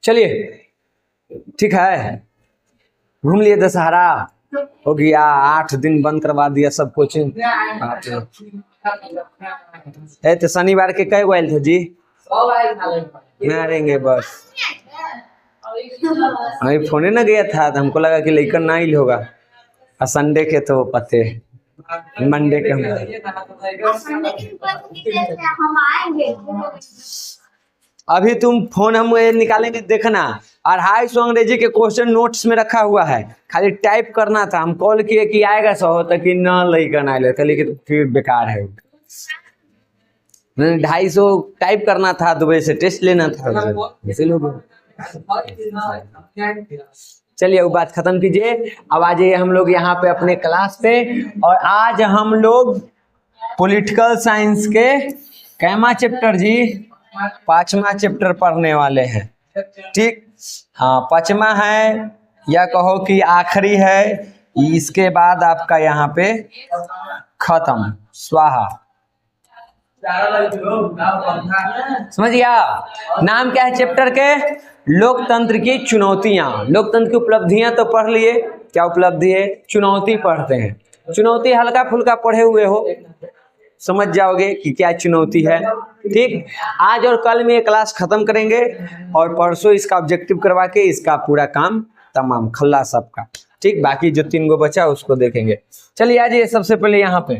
चलिए ठीक है, घूम लिए दशहरा हो गया, 8 दिन बंद करवा दिया सब कोचिंग। तो शनिवार के कई गए थे जी? मारेंगे बस, अभी फोन ना गया था तो हमको लगा कि लेकर ना ही होगा। और संडे के तो पते, मंडे के हम अभी तुम फोन हम निकालेंगे देखना। 250 अंग्रेजी के क्वेश्चन नोट्स में रखा हुआ है, खाली टाइप करना था। हम कॉल किए कि आएगा 100 तक कि न लेकर ना ले, लेकिन फिर बेकार है। 250 टाइप करना था, दुबई से टेस्ट लेना था, इसीलिए। चलिए वो बात खत्म कीजिए, अब आ जाइए हम लोग यहाँ पे अपने क्लास पे। और आज हम लोग पॉलिटिकल साइंस के कैमा चैप्टर जी? 5वां चैप्टर पढ़ने वाले हैं। ठीक, हाँ 5वां है या कहो कि आखिरी है, इसके बाद आपका यहाँ पे खत्म, स्वाहा। समझ गया? नाम क्या है चैप्टर के? लोकतंत्र की चुनौतियां। लोकतंत्र की उपलब्धियां तो पढ़ लिए, क्या उपलब्धि है? चुनौती पढ़ते हैं। चुनौती हल्का फुल्का पढ़े हुए हो, समझ जाओगे कि क्या चुनौती है। ठीक, आज और कल में ये क्लास खत्म करेंगे और परसों इसका ऑब्जेक्टिव करवा के इसका पूरा काम तमाम खल्ला सबका। ठीक, बाकी जो 3 गो बचा उसको देखेंगे। चलिए आज ये सबसे पहले यहाँ पे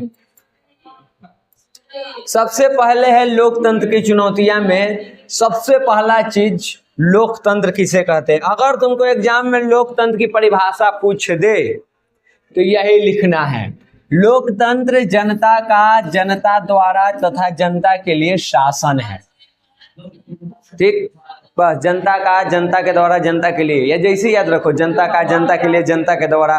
सबसे पहले है लोकतंत्र की चुनौतियां में सबसे पहला चीज लोकतंत्र किसे कहते हैं। अगर तुमको एग्जाम में लोकतंत्र की परिभाषा पूछ दे तो यही लिखना है, लोकतंत्र जनता का जनता द्वारा तथा जनता के लिए शासन है। ठीक, बस जनता का जनता के द्वारा जनता के लिए, या जैसे याद रखो जनता का जनता के लिए जनता के द्वारा।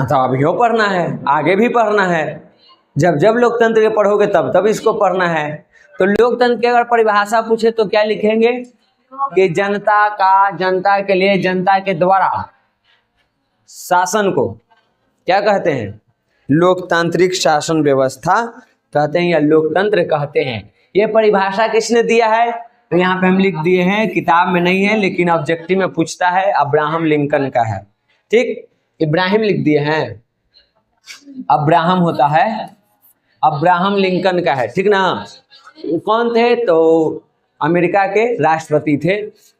तो अभी पढ़ना है, आगे भी पढ़ना है, जब जब लोकतंत्र के पढ़ोगे तब तब इसको पढ़ना है। तो लोकतंत्र की अगर परिभाषा पूछे तो क्या लिखेंगे कि जनता का जनता के लिए जनता के द्वारा शासन को क्या कहते हैं? लोकतांत्रिक शासन व्यवस्था कहते हैं या लोकतंत्र कहते हैं। ये परिभाषा किसने दिया है? तो यहाँ पे हम लिख दिए हैं, किताब में नहीं है लेकिन ऑब्जेक्टिव में पूछता है, अब्राहम लिंकन का है। ठीक, इब्राहिम लिख दिए हैं, अब्राहम होता है, अब्राहम लिंकन का है। ठीक ना? कौन थे? तो अमेरिका के राष्ट्रपति थे,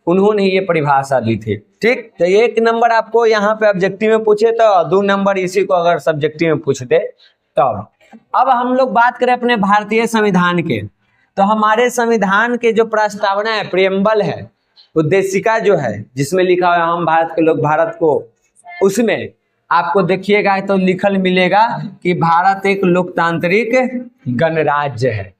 उन्होंने ये परिभाषा दी थी। ठीक, तो 1 नंबर आपको यहाँ पे ऑब्जेक्टिव में पूछे तो 2 नंबर इसी को अगर सब्जेक्टिव में पूछते तब। अब हम लोग बात करें अपने भारतीय संविधान के, तो हमारे संविधान के जो प्रस्तावना है, प्रियम्बल है, उद्देशिका जो है जिसमें लिखा हुआ हम भारत के लोग भारत को, उसमें आपको देखिएगा तो लिखल मिलेगा कि भारत एक लोकतांत्रिक गणराज्य है।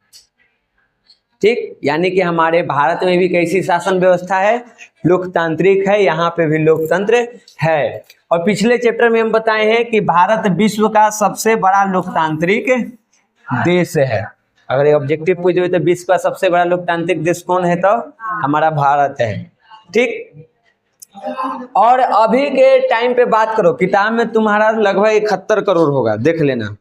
ठीक, यानी कि हमारे भारत में भी कैसी शासन व्यवस्था है? लोकतांत्रिक है, यहाँ पे भी लोकतंत्र है। और पिछले चैप्टर में हम बताए हैं कि भारत विश्व का सबसे बड़ा लोकतांत्रिक देश है। अगर ये ऑब्जेक्टिव पूछे तो विश्व का सबसे बड़ा लोकतांत्रिक देश कौन है? तो हमारा भारत है। ठीक, और अभी के टाइम पे बात करो, किताब में तुम्हारा लगभग 71 करोड़ होगा, देख लेना।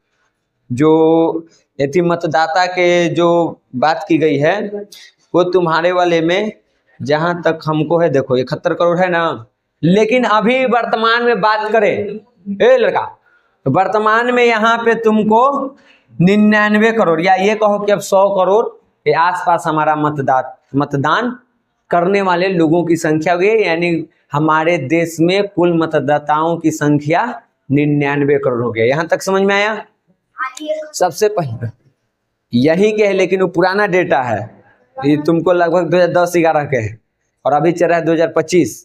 जो यदि मतदाता के जो बात की गई है वो तुम्हारे वाले में जहां तक हमको है, देखो 71 करोड़ है ना। लेकिन अभी वर्तमान में बात करें, ए लड़का, तो वर्तमान में यहाँ पे तुमको 99 करोड़ या ये कहो कि अब 100 करोड़ के आसपास हमारा मतदान करने वाले लोगों की संख्या हुई है। यानी हमारे देश में कुल मतदाताओं की संख्या 99 करोड़ हो गया। यहाँ तक समझ में आया? सबसे पहले यही के है, लेकिन वो पुराना डेटा है, ये तुमको लगभग 2010-11 के है और अभी चल रहा है 2025,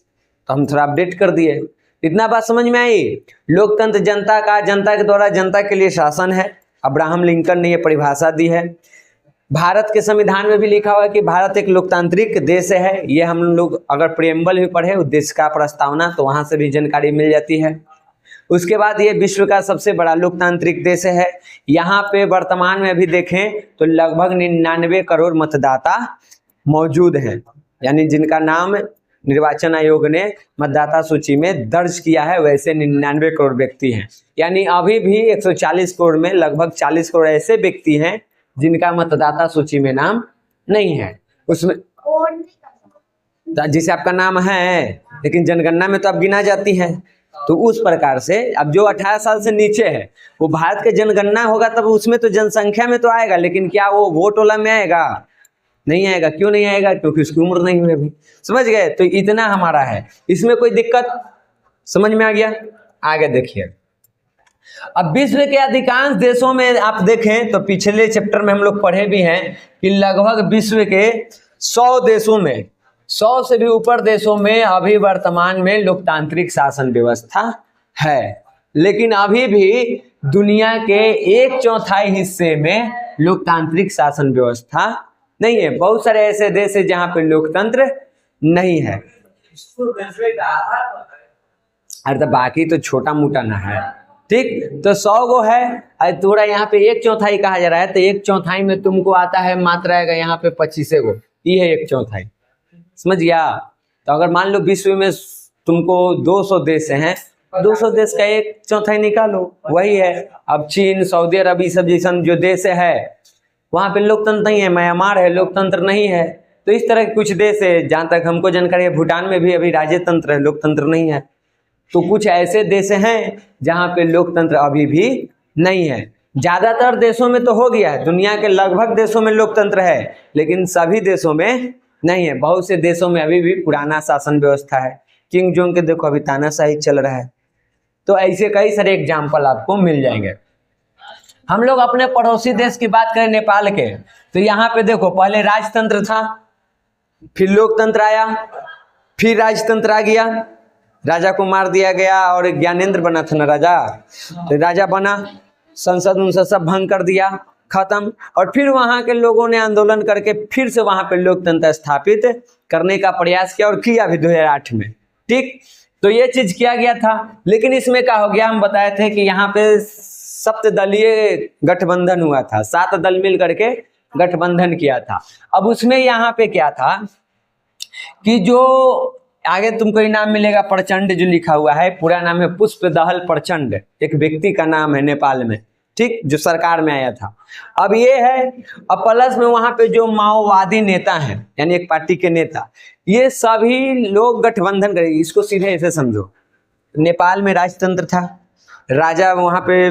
तो हम थोड़ा अपडेट कर दिए। इतना बात समझ में आई? लोकतंत्र जनता का जनता के द्वारा जनता के लिए शासन है, अब्राहम लिंकन ने यह परिभाषा दी है। भारत के संविधान में भी लिखा हुआ है कि भारत एक लोकतांत्रिक देश है। ये हम लोग अगर प्रियम्बल भी पढ़े, उद्देश्य का प्रस्तावना, तो वहां से भी जानकारी मिल जाती है। उसके बाद ये विश्व का सबसे बड़ा लोकतांत्रिक देश है। यहाँ पे वर्तमान में भी देखें तो लगभग 99 करोड़ मतदाता मौजूद हैं, यानी जिनका नाम निर्वाचन आयोग ने मतदाता सूची में दर्ज किया है, वैसे 99 करोड़ व्यक्ति हैं। यानी अभी भी 140 करोड़ में लगभग 40 करोड़ ऐसे व्यक्ति हैं जिनका मतदाता सूची में नाम नहीं है। उसमें जिसे आपका नाम है लेकिन जनगणना में तो आप गिना जाती हैं। तो उस प्रकार से अब जो 18 साल से नीचे है वो भारत के जनगणना होगा तब उसमें तो जनसंख्या में तो आएगा, लेकिन क्या वो वोट वाला में आएगा? नहीं आएगा। क्यों नहीं आएगा? क्योंकि उसकी उम्र नहीं हुई अभी। समझ गए? तो इतना हमारा है, इसमें कोई दिक्कत समझ में आ गया? आगे देखिए, अब विश्व के अधिकांश देशों में आप देखें तो पिछले चैप्टर में हम लोग पढ़े भी हैं कि लगभग विश्व के 100 देशों में, 100 से भी ऊपर देशों में अभी वर्तमान में लोकतांत्रिक शासन व्यवस्था है, लेकिन अभी भी दुनिया के 1/4 हिस्से में लोकतांत्रिक शासन व्यवस्था नहीं है। बहुत सारे ऐसे देश है जहां पे लोकतंत्र नहीं है। अरे तो बाकी तो छोटा मोटा ना है, ठीक। तो 100 गो है, थोड़ा यहाँ पे 1/4 कहा जा रहा है, तो 1/4 में तुमको आता है मात्र आएगा यहाँ पे 25 गो, ये है 1/4। समझ गया? तो अगर मान लो विश्व में तुमको 200 देश हैं, 200 देश का 1/4 निकालो, वही है। अब चीन, सऊदी अरब, सब जैसा जो देश है वहां पे लोकतंत्र नहीं है। म्यांमार है, लोकतंत्र नहीं है। तो इस तरह के कुछ देश है, जहां तक हमको जानकारी है भूटान में भी अभी राजतंत्र है, लोकतंत्र नहीं है। तो कुछ ऐसे देश हैं जहां पे लोकतंत्र अभी भी नहीं है। ज्यादातर देशों में तो हो गया है, दुनिया के लगभग देशों में लोकतंत्र है, लेकिन सभी देशों में नहीं है। बहुत से देशों में अभी भी पुराना शासन व्यवस्था है। किंग जोंग के देखो अभी तानाशाही चल रहा है। तो ऐसे कई सारे एग्जाम्पल आपको मिल जाएंगे। हम लोग अपने पड़ोसी देश की बात करें नेपाल के, तो यहाँ पे देखो पहले राजतंत्र था, फिर लोकतंत्र आया, फिर राजतंत्र आ गया, राजा को मार दिया गया और ज्ञानेंद्र बना था ना राजा, तो राजा बना, संसद सब भंग कर दिया, खत्म। और फिर वहां के लोगों ने आंदोलन करके फिर से वहां पे लोकतंत्र स्थापित करने का प्रयास किया और किया भी 2008 में, ठीक। तो ये चीज किया गया था, लेकिन इसमें क्या हो गया, हम बताए थे कि यहाँ पे सप्तदलीय गठबंधन हुआ था, 7 दल मिल करके गठबंधन किया था। अब उसमें यहाँ पे क्या था कि जो आगे तुमको इनाम मिलेगा प्रचंड, जो लिखा हुआ है पूरा नाम है पुष्पदहल प्रचंड, एक व्यक्ति का नाम है नेपाल में, ठीक, जो सरकार में आया था। अब ये है, अब प्लस में वहां पे जो माओवादी नेता हैं, यानी एक पार्टी के नेता, ये सभी लोग गठबंधन करेंगे। इसको सीधे ऐसे समझो, नेपाल में राजतंत्र था, राजा वहां पे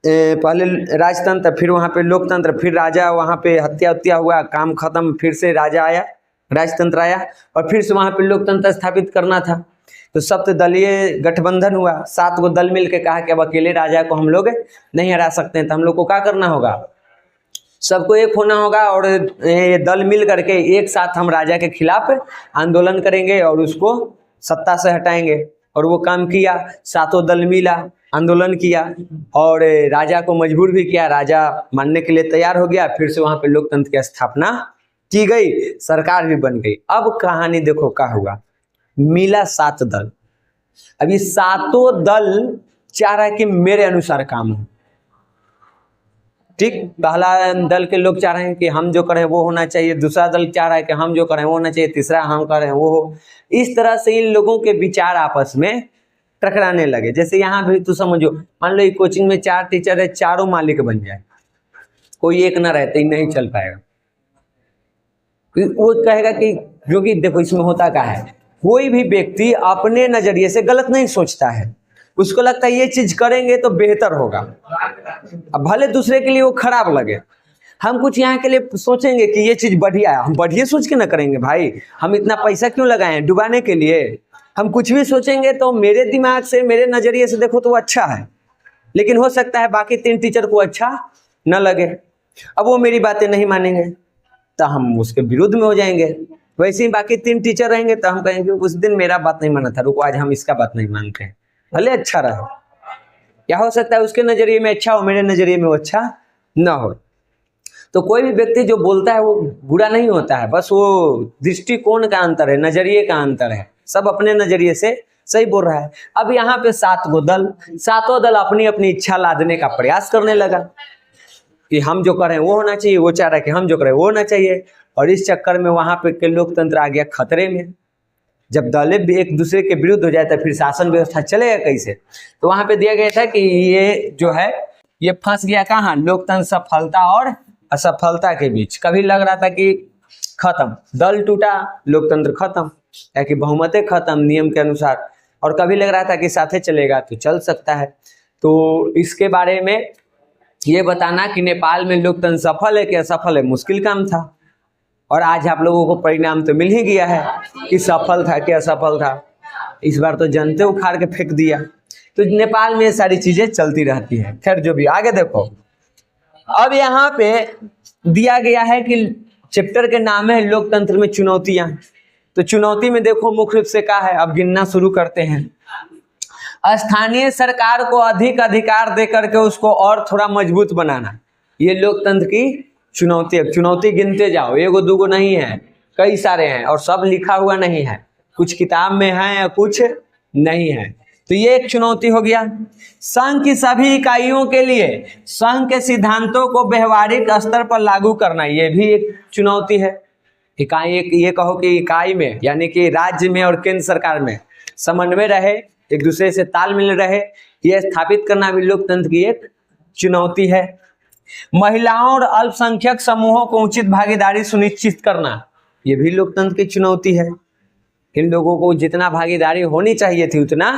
पहले राजतंत्र, फिर वहां पे लोकतंत्र, फिर राजा वहां पे हत्या हुआ, काम खत्म, फिर से राजा आया, राजतंत्र आया, और फिर से वहां पे लोकतंत्र स्थापित करना था। तो सप्तदलीय गठबंधन हुआ, 7 गो दल मिल के कहा कि अब अकेले राजा को हम लोग नहीं हरा सकते हैं, तो हम लोग को क्या करना होगा, सबको एक होना होगा और ये दल मिल करके एक साथ हम राजा के खिलाफ आंदोलन करेंगे और उसको सत्ता से हटाएंगे। और वो काम किया, 7 दल मिला, आंदोलन किया और राजा को मजबूर भी किया, राजा मानने के लिए तैयार हो गया, फिर से वहां पे लोकतंत्र की स्थापना की गई, सरकार भी बन गई। अब कहानी देखो क्या हुआ, मिला 7 दल। अब ये 7 दल चाह रहा है कि मेरे अनुसार काम हो, ठीक। पहला दल के लोग चाह रहे हैं कि हम जो करें वो होना चाहिए, दूसरा दल चाह रहा है कि हम जो करें वो होना चाहिए, तीसरा हम करें वो हो। इस तरह से इन लोगों के विचार आपस में टकराने लगे। जैसे यहाँ भी तो समझो, मान लो कोचिंग में 4 टीचर है, चारों मालिक बन जाए, कोई एक ना रहते ही नहीं चल पाएगा। वो कहेगा कि, क्योंकि देखो इसमें होता क्या है, कोई भी व्यक्ति अपने नजरिए से गलत नहीं सोचता है, उसको लगता है ये चीज करेंगे तो बेहतर होगा, अब भले दूसरे के लिए वो खराब लगे। हम कुछ यहाँ के लिए सोचेंगे कि ये चीज बढ़िया है, हम बढ़िया सोच के ना करेंगे भाई, हम इतना पैसा क्यों लगाए डुबाने के लिए। हम कुछ भी सोचेंगे तो मेरे दिमाग से, मेरे नजरिए से देखो तो अच्छा है, लेकिन हो सकता है बाकी 3 टीचर को अच्छा न लगे। अब वो मेरी बातें नहीं मानेंगे तो हम उसके विरुद्ध में हो जाएंगे। वैसे ही बाकी 3 टीचर रहेंगे तो हम कहेंगे उस दिन मेरा बात नहीं माना था, रुको आज हम इसका बात नहीं मानते हैं, भले अच्छा रहे। क्या हो सकता है उसके नजरिए में अच्छा हो, मेरे नजरिए में वो अच्छा न हो। तो कोई भी व्यक्ति जो बोलता है वो बुरा नहीं होता है, बस वो दृष्टिकोण का अंतर है, नजरिए का अंतर है, सब अपने नजरिए से सही बोल रहा है। अब यहाँ पे 7 गो दल, 7 दल अपनी अपनी इच्छा लादने का प्रयास करने लगा कि हम जो करें वो होना चाहिए, वो चाह रहा है कि हम जो करें वो होना चाहिए। और इस चक्कर में वहां पे के लोकतंत्र आ गया खतरे में। जब दल भी एक दूसरे के विरुद्ध हो जाए तो फिर शासन व्यवस्था चलेगा कैसे। तो वहां पे दिया गया था कि ये जो है ये फंस गया कहाँ, लोकतंत्र सफलता और असफलता के बीच। कभी लग रहा था कि खत्म, दल टूटा, लोकतंत्र खत्म, या कि बहुमत खत्म नियम के अनुसार। और कभी लग रहा था कि साथे चलेगा तो चल सकता है। तो इसके बारे में ये बताना कि नेपाल में लोकतंत्र सफल है कि असफल है, मुश्किल काम था। और आज आप लोगों को परिणाम तो मिल ही गया है कि सफल था कि असफल था। इस बार तो जनते उखाड़ के फेंक दिया। तो नेपाल में ये सारी चीजें चलती रहती है। खैर जो भी, आगे देखो। अब यहाँ पे दिया गया है कि चैप्टर के नाम है लोकतंत्र में चुनौतियां। तो चुनौती में देखो मुख्य रूप से क्या है, अब गिनना शुरू करते हैं। स्थानीय सरकार को अधिक अधिकार देकर के उसको और थोड़ा मजबूत बनाना, ये लोकतंत्र की चुनौती है। चुनौती गिनते जाओ, एगो दूगो नहीं है, कई सारे हैं, और सब लिखा हुआ नहीं है, कुछ किताब में है या कुछ नहीं है। तो ये एक चुनौती हो गया। संघ की सभी इकाइयों के लिए संघ के सिद्धांतों को व्यवहारिक स्तर पर लागू करना, ये भी एक चुनौती है। इकाई, ये कहो कि इकाई में यानी कि राज्य में और केंद्र सरकार में समन्वय रहे, एक दूसरे से तालमेल रहे, यह स्थापित करना भी लोकतंत्र की एक चुनौती है। महिलाओं और अल्पसंख्यक समूहों को उचित भागीदारी सुनिश्चित करना, यह भी लोकतंत्र की चुनौती है। इन लोगों को जितना भागीदारी होनी चाहिए थी उतना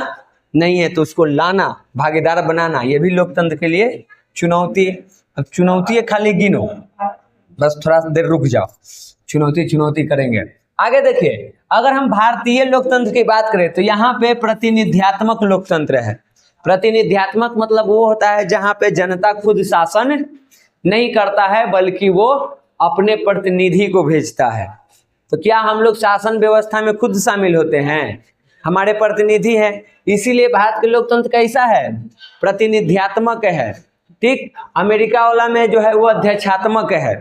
नहीं है, तो उसको लाना, भागीदार बनाना, यह भी लोकतंत्र के लिए चुनौती है। अब चुनौती खाली गिनो, बस थोड़ा सा देर रुक जाओ, चुनौती करेंगे। आगे देखिए, अगर हम भारतीय लोकतंत्र की बात करें तो यहाँ पे प्रतिनिध्यात्मक लोकतंत्र है। प्रतिनिध्यात्मक मतलब वो होता है जहाँ पे जनता खुद शासन नहीं करता है बल्कि वो अपने प्रतिनिधि को भेजता है। तो क्या हम लोग शासन व्यवस्था में खुद शामिल होते हैं? हमारे प्रतिनिधि है, इसीलिए भारत के लोकतंत्र कैसा है? प्रतिनिध्यात्मक है। ठीक, अमेरिका वाला में जो है वो अध्यक्षात्मक है,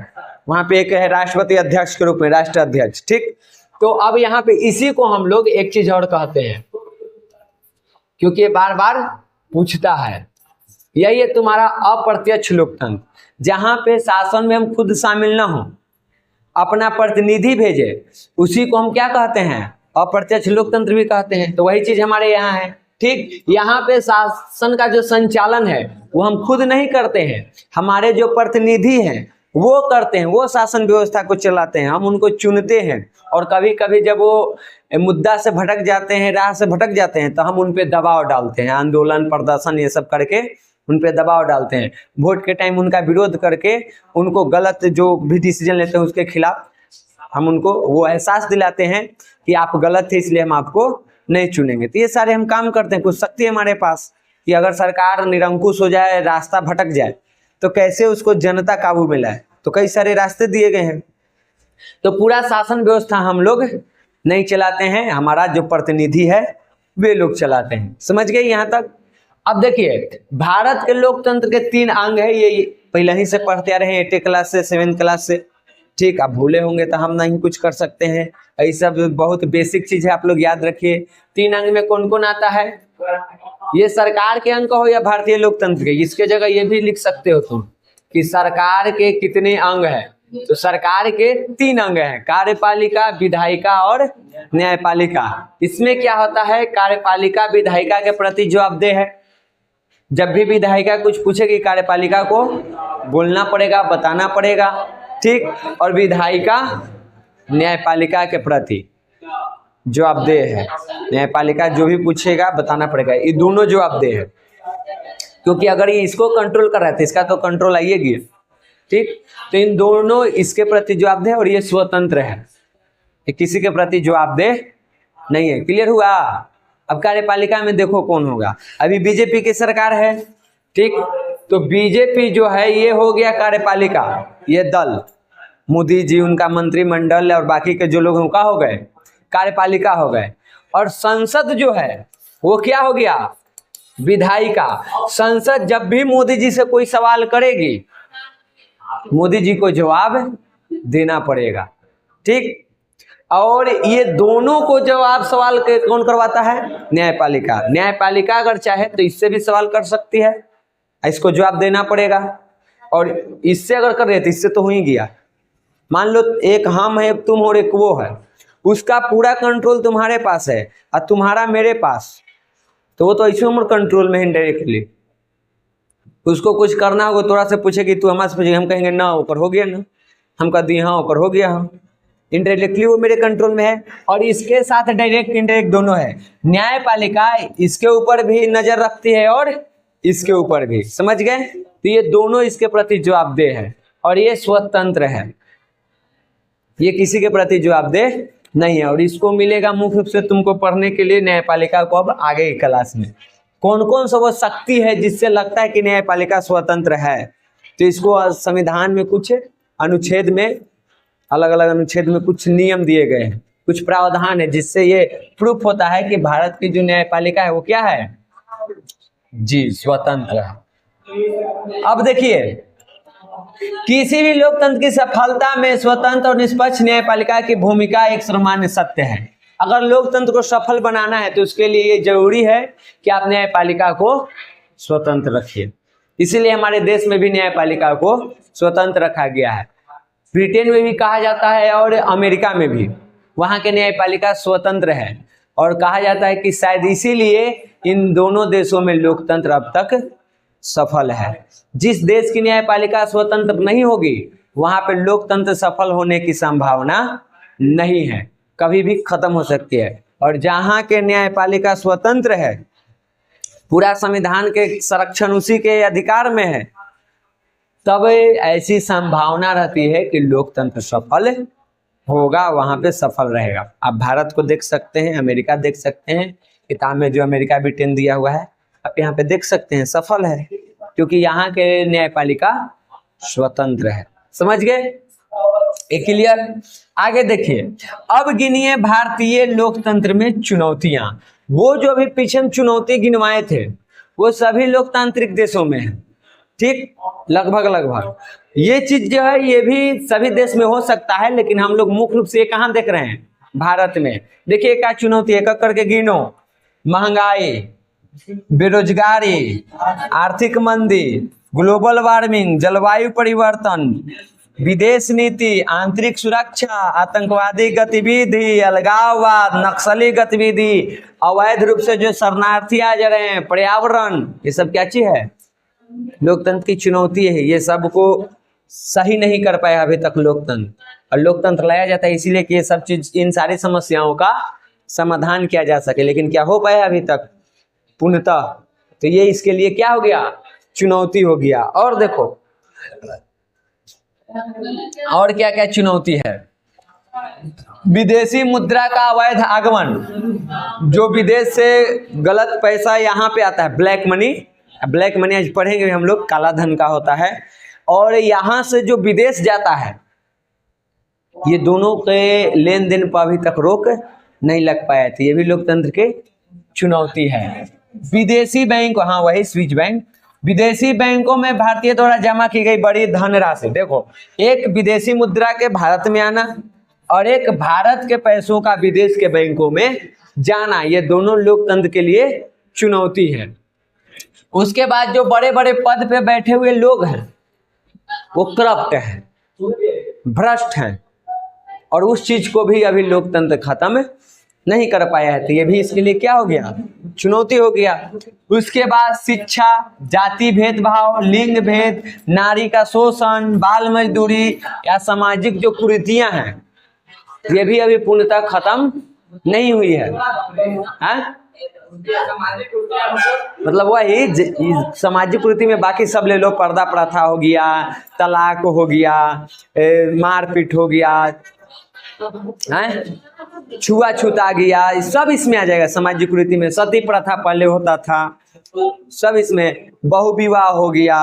वहां पे एक है राष्ट्रपति अध्यक्ष के रूप में, राष्ट्र अध्यक्ष। ठीक, तो अब यहाँ पे इसी को हम लोग एक चीज और कहते हैं, क्योंकि ये बार बार पूछता है। यही है तुम्हारा अप्रत्यक्ष लोकतंत्र, जहां पे शासन में हम खुद शामिल ना हो, अपना प्रतिनिधि भेजे, उसी को हम क्या कहते हैं? अप्रत्यक्ष लोकतंत्र भी कहते हैं। तो वही चीज हमारे यहाँ है। ठीक, यहाँ पे शासन का जो संचालन है वो हम खुद नहीं करते हैं, हमारे जो प्रतिनिधि हैं वो करते हैं, वो शासन व्यवस्था को चलाते हैं, हम उनको चुनते हैं। और कभी कभी जब वो मुद्दा से भटक जाते हैं, राह से भटक जाते हैं, तो हम उन पे दबाव डालते हैं, आंदोलन प्रदर्शन ये सब करके उन पे दबाव डालते हैं। वोट के टाइम उनका विरोध करके उनको गलत जो भी डिसीजन लेते हैं उसके खिलाफ हम उनको वो एहसास दिलाते हैं कि आप गलत थे इसलिए हम आपको नहीं चुनेंगे। तो ये सारे हम काम करते हैं। कुछ शक्ति है हमारे पास कि अगर सरकार निरंकुश हो जाए, रास्ता भटक जाए, तो कैसे उसको जनता काबू में लाए, तो कई सारे रास्ते दिए गए हैं। तो पूरा शासन व्यवस्था हम लोग नहीं चलाते हैं, हमारा जो प्रतिनिधि है वे लोग चलाते हैं। समझ गए यहाँ तक? अब देखिए, भारत के लोकतंत्र के 3 अंग है, ये पहले ही से पढ़ते आ रहे हैं 8th क्लास से 7th क्लास से। ठीक, आप भूले होंगे तो हम नहीं कुछ कर सकते हैं, ये सब बहुत बेसिक चीज है, आप लोग याद रखिए। 3 अंग में कौन कौन आता है? ये सरकार के अंग हो या भारतीय लोकतंत्र के, इसके जगह ये भी लिख सकते हो तुम कि सरकार के कितने अंग हैं। तो सरकार के 3 अंग हैं, कार्यपालिका, विधायिका और न्यायपालिका। इसमें क्या होता है? कार्यपालिका विधायिका के प्रति जवाबदेह है। जब भी विधायिका कुछ पूछेगी कार्यपालिका को बोलना पड़ेगा, बताना पड़ेगा। ठीक, और विधायिका न्यायपालिका के प्रति जवाबदेह है। न्यायपालिका जो भी पूछेगा बताना पड़ेगा, ये दोनों जवाबदेह है। क्योंकि अगर ये इसको कंट्रोल कर रहा है तो इसका तो कंट्रोल आइएगी। ठीक, तो इन दोनों इसके प्रति जवाबदेह और ये स्वतंत्र है, ये किसी के प्रति जवाबदेह नहीं है। क्लियर हुआ? अब कार्यपालिका में देखो कौन होगा। अभी बीजेपी की सरकार है। ठीक, तो बीजेपी जो है ये हो गया कार्यपालिका, ये दल, मोदी जी, उनका मंत्रिमंडल और बाकी के जो लोग उनका हो गए कार्यपालिका हो गए। और संसद जो है वो क्या हो गया? विधायिका। संसद जब भी मोदी जी से कोई सवाल करेगी, मोदी जी को जवाब देना पड़ेगा। ठीक, और ये दोनों को जवाब सवाल कौन करवाता है? न्यायपालिका। न्यायपालिका अगर चाहे तो इससे भी सवाल कर सकती है, इसको जवाब देना पड़ेगा। और इससे अगर कर रहे तो इससे तो हो ही गया। मान लो एक हम है, तुम और एक वो है, उसका पूरा कंट्रोल तुम्हारे पास है और तुम्हारा मेरे पास, तो वो तो ऐसे उम्र कंट्रोल में इनडायरेक्टली। उसको कुछ करना होगा, थोड़ा से पूछेगी, तू हमारे से पूछेगी, हम कहेंगे ना, ऊपर हो गया ना, हम कह दिए हाँ ऊपर हो गया। हम इंडायरेक्टली वो मेरे कंट्रोल में है, और इसके साथ डायरेक्ट इनडायरेक्ट दोनों है। न्यायपालिका इसके ऊपर भी नजर रखती है और इसके ऊपर भी, समझ गए? तो ये दोनों इसके प्रति जवाबदेह है और ये स्वतंत्र है, ये किसी के प्रति जवाबदेह नहीं है। और इसको मिलेगा मुख्य रूप से तुमको पढ़ने के लिए न्यायपालिका को अब आगे की क्लास में। कौन कौन सा वो शक्ति है जिससे लगता है कि न्यायपालिका स्वतंत्र है, तो इसको संविधान में कुछ अनुच्छेद में, अलग अलग अनुच्छेद में कुछ नियम दिए गए हैं, कुछ प्रावधान है जिससे ये प्रूफ होता है कि भारत की जो न्यायपालिका है वो क्या है जी, स्वतंत्र है। अब देखिए, किसी भी लोकतंत्र की सफलता में स्वतंत्र और निष्पक्ष न्यायपालिका की भूमिका एक सर्वमान्य सत्य है। अगर लोकतंत्र को सफल बनाना है तो उसके लिए ये जरूरी है कि आप न्यायपालिका को स्वतंत्र रखिए। इसीलिए हमारे देश में भी न्यायपालिका को स्वतंत्र रखा गया है। ब्रिटेन में भी कहा जाता है और अमेरिका में भी, वहाँ के न्यायपालिका स्वतंत्र है। और कहा जाता है कि शायद इसीलिए इन दोनों देशों में लोकतंत्र अब तक सफल है। जिस देश की न्यायपालिका स्वतंत्र नहीं होगी वहां पे लोकतंत्र सफल होने की संभावना नहीं है, कभी भी खत्म हो सकती है। और जहां के न्यायपालिका स्वतंत्र है, पूरा संविधान के संरक्षण उसी के अधिकार में है, तब ऐसी संभावना रहती है कि लोकतंत्र सफल होगा, वहां पे सफल रहेगा। आप भारत को देख सकते हैं, अमेरिका देख सकते हैं, किताब में जो अमेरिका ब्रिटेन दिया हुआ है आप यहाँ पे देख सकते हैं, सफल है क्योंकि यहाँ के न्यायपालिका स्वतंत्र है। समझ गए? एक क्लियर? आगे देखिए, अब गिनिए भारतीय लोकतंत्र में चुनौतियां। वो जो अभी पीछे चुनौती गिनवाए थे वो सभी लोकतांत्रिक देशों में है, ठीक, लगभग। ये चीज जो है ये भी सभी देश में हो सकता है, लेकिन हम लोग मुख्य रूप से कहाँ देख रहे हैं? भारत में। देखिए क्या चुनौती है, एक करके गिनो। महंगाई, बेरोजगारी, आर्थिक मंदी, ग्लोबल वार्मिंग, जलवायु परिवर्तन, विदेश नीति, आंतरिक सुरक्षा, आतंकवादी गतिविधि, अलगाववाद, नक्सली गतिविधि, अवैध रूप से जो शरणार्थी आ जा रहे हैं, पर्यावरण, ये सब क्या चीज है? लोकतंत्र की चुनौती है। ये सब को सही नहीं कर पाया अभी तक लोकतंत्र, और लोकतंत्र लाया जाता है इसीलिए कि ये सब चीज, इन सारी समस्याओं का समाधान किया जा सके, लेकिन क्या हो पाया अभी तक पूर्णतः? तो ये इसके लिए क्या हो गया? चुनौती हो गया। और देखो और क्या क्या चुनौती है। विदेशी मुद्रा का अवैध आगमन, जो विदेश से गलत पैसा यहाँ पे आता है, ब्लैक मनी आज पढ़ेंगे हम लोग, काला धन का होता है, और यहाँ से जो विदेश जाता है, ये दोनों के लेन देन पर अभी तक रोक नहीं लग पाया था। ये भी लोकतंत्र के चुनौती है। विदेशी बैंक, हाँ वही स्विच बैंक, विदेशी बैंकों में भारतीय द्वारा जमा की गई बड़ी धनराशि, देखो एक विदेशी मुद्रा के भारत में आना और एक भारत के पैसों का विदेश के बैंकों में जाना, ये दोनों लोकतंत्र के लिए चुनौती है। उसके बाद जो बड़े बड़े पद पे बैठे हुए लोग हैं वो करप्ट हैं, भ्रष्ट हैं, और उस चीज को भी अभी लोकतंत्र खत्म नहीं कर पाया है। तो ये भी इसके लिए क्या हो गया? चुनौती हो गया। उसके बाद शिक्षा, जाति भेदभाव, लिंग भेद, नारी का शोषण, बाल मजदूरी या सामाजिक जो कुरीतियां हैं, ये भी अभी पूर्णतः खत्म नहीं हुई है। मतलब वही सामाजिक कुरीति में बाकी सब ले लो, पर्दा प्रथा हो गया, तलाक हो गया, मारपीट हो गया, छुआछूत आ गया, सब इसमें आ जाएगा। सामाजिक कुरीति में सती प्रथा पहले होता था, सब इसमें, बहुविवाह हो गया,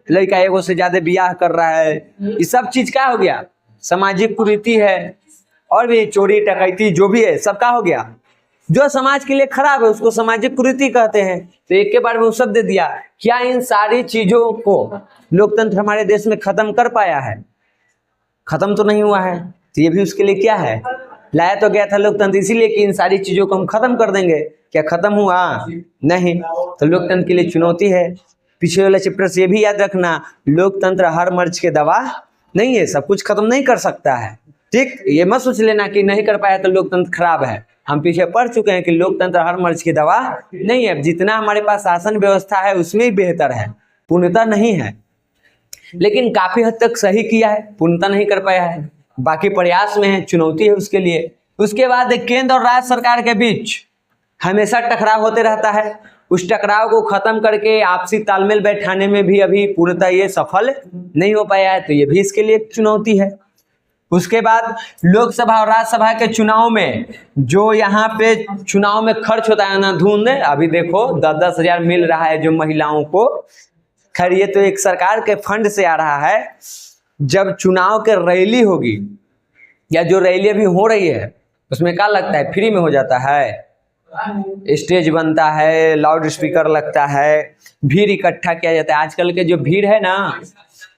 लड़का एगो से ज्यादा ब्याह कर रहा है, ये सब चीज क्या हो गया? सामाजिक कुरीति है। और भी चोरी डकैती जो भी है सबका हो गया, जो समाज के लिए खराब है उसको सामाजिक कुरीति कहते हैं। तो एक के बार में शब्द दे दिया। क्या इन सारी चीजों को लोकतंत्र हमारे देश में खत्म कर पाया है? खत्म तो नहीं हुआ है। तो ये भी उसके लिए क्या है? लाया तो गया था लोकतंत्र इसीलिए कि इन सारी चीजों को हम खत्म कर देंगे। क्या खत्म हुआ? नहीं। तो लोकतंत्र के लिए चुनौती है। पीछे वाले चैप्टर से ये भी याद रखना, लोकतंत्र हर मर्ज के दवा नहीं है, सब कुछ खत्म नहीं कर सकता है। ठीक, ये मत सोच लेना कि नहीं कर पाया तो लोकतंत्र खराब है। हम पीछे पढ़ चुके हैं कि लोकतंत्र हर मर्ज की दवा नहीं है। जितना हमारे पास शासन व्यवस्था है उसमें ही बेहतर है, पूर्णतः नहीं है, लेकिन काफी हद तक सही किया है, पूर्णतः नहीं कर पाया है। बाकी प्रयास में है, चुनौती है उसके लिए। उसके बाद केंद्र और राज्य सरकार के बीच हमेशा टकराव होते रहता है। उस टकराव को खत्म करके आपसी तालमेल बैठाने में भी अभी पूर्णतः ये सफल नहीं हो पाया है, तो ये भी इसके लिए एक चुनौती है। उसके बाद लोकसभा और राज्यसभा के चुनाव में जो यहाँ पे चुनाव में खर्च होता है ना धुंध, अभी देखो 10-10 हजार मिल रहा है जो महिलाओं को। खैर ये तो एक सरकार के फंड से आ रहा है। जब चुनाव के रैली होगी या जो रैली अभी हो रही है उसमें क्या लगता है, फ्री में हो जाता है। स्टेज बनता है, लाउड स्पीकर लगता है, भीड़ इकट्ठा किया जाता है। आजकल के जो भीड़ है ना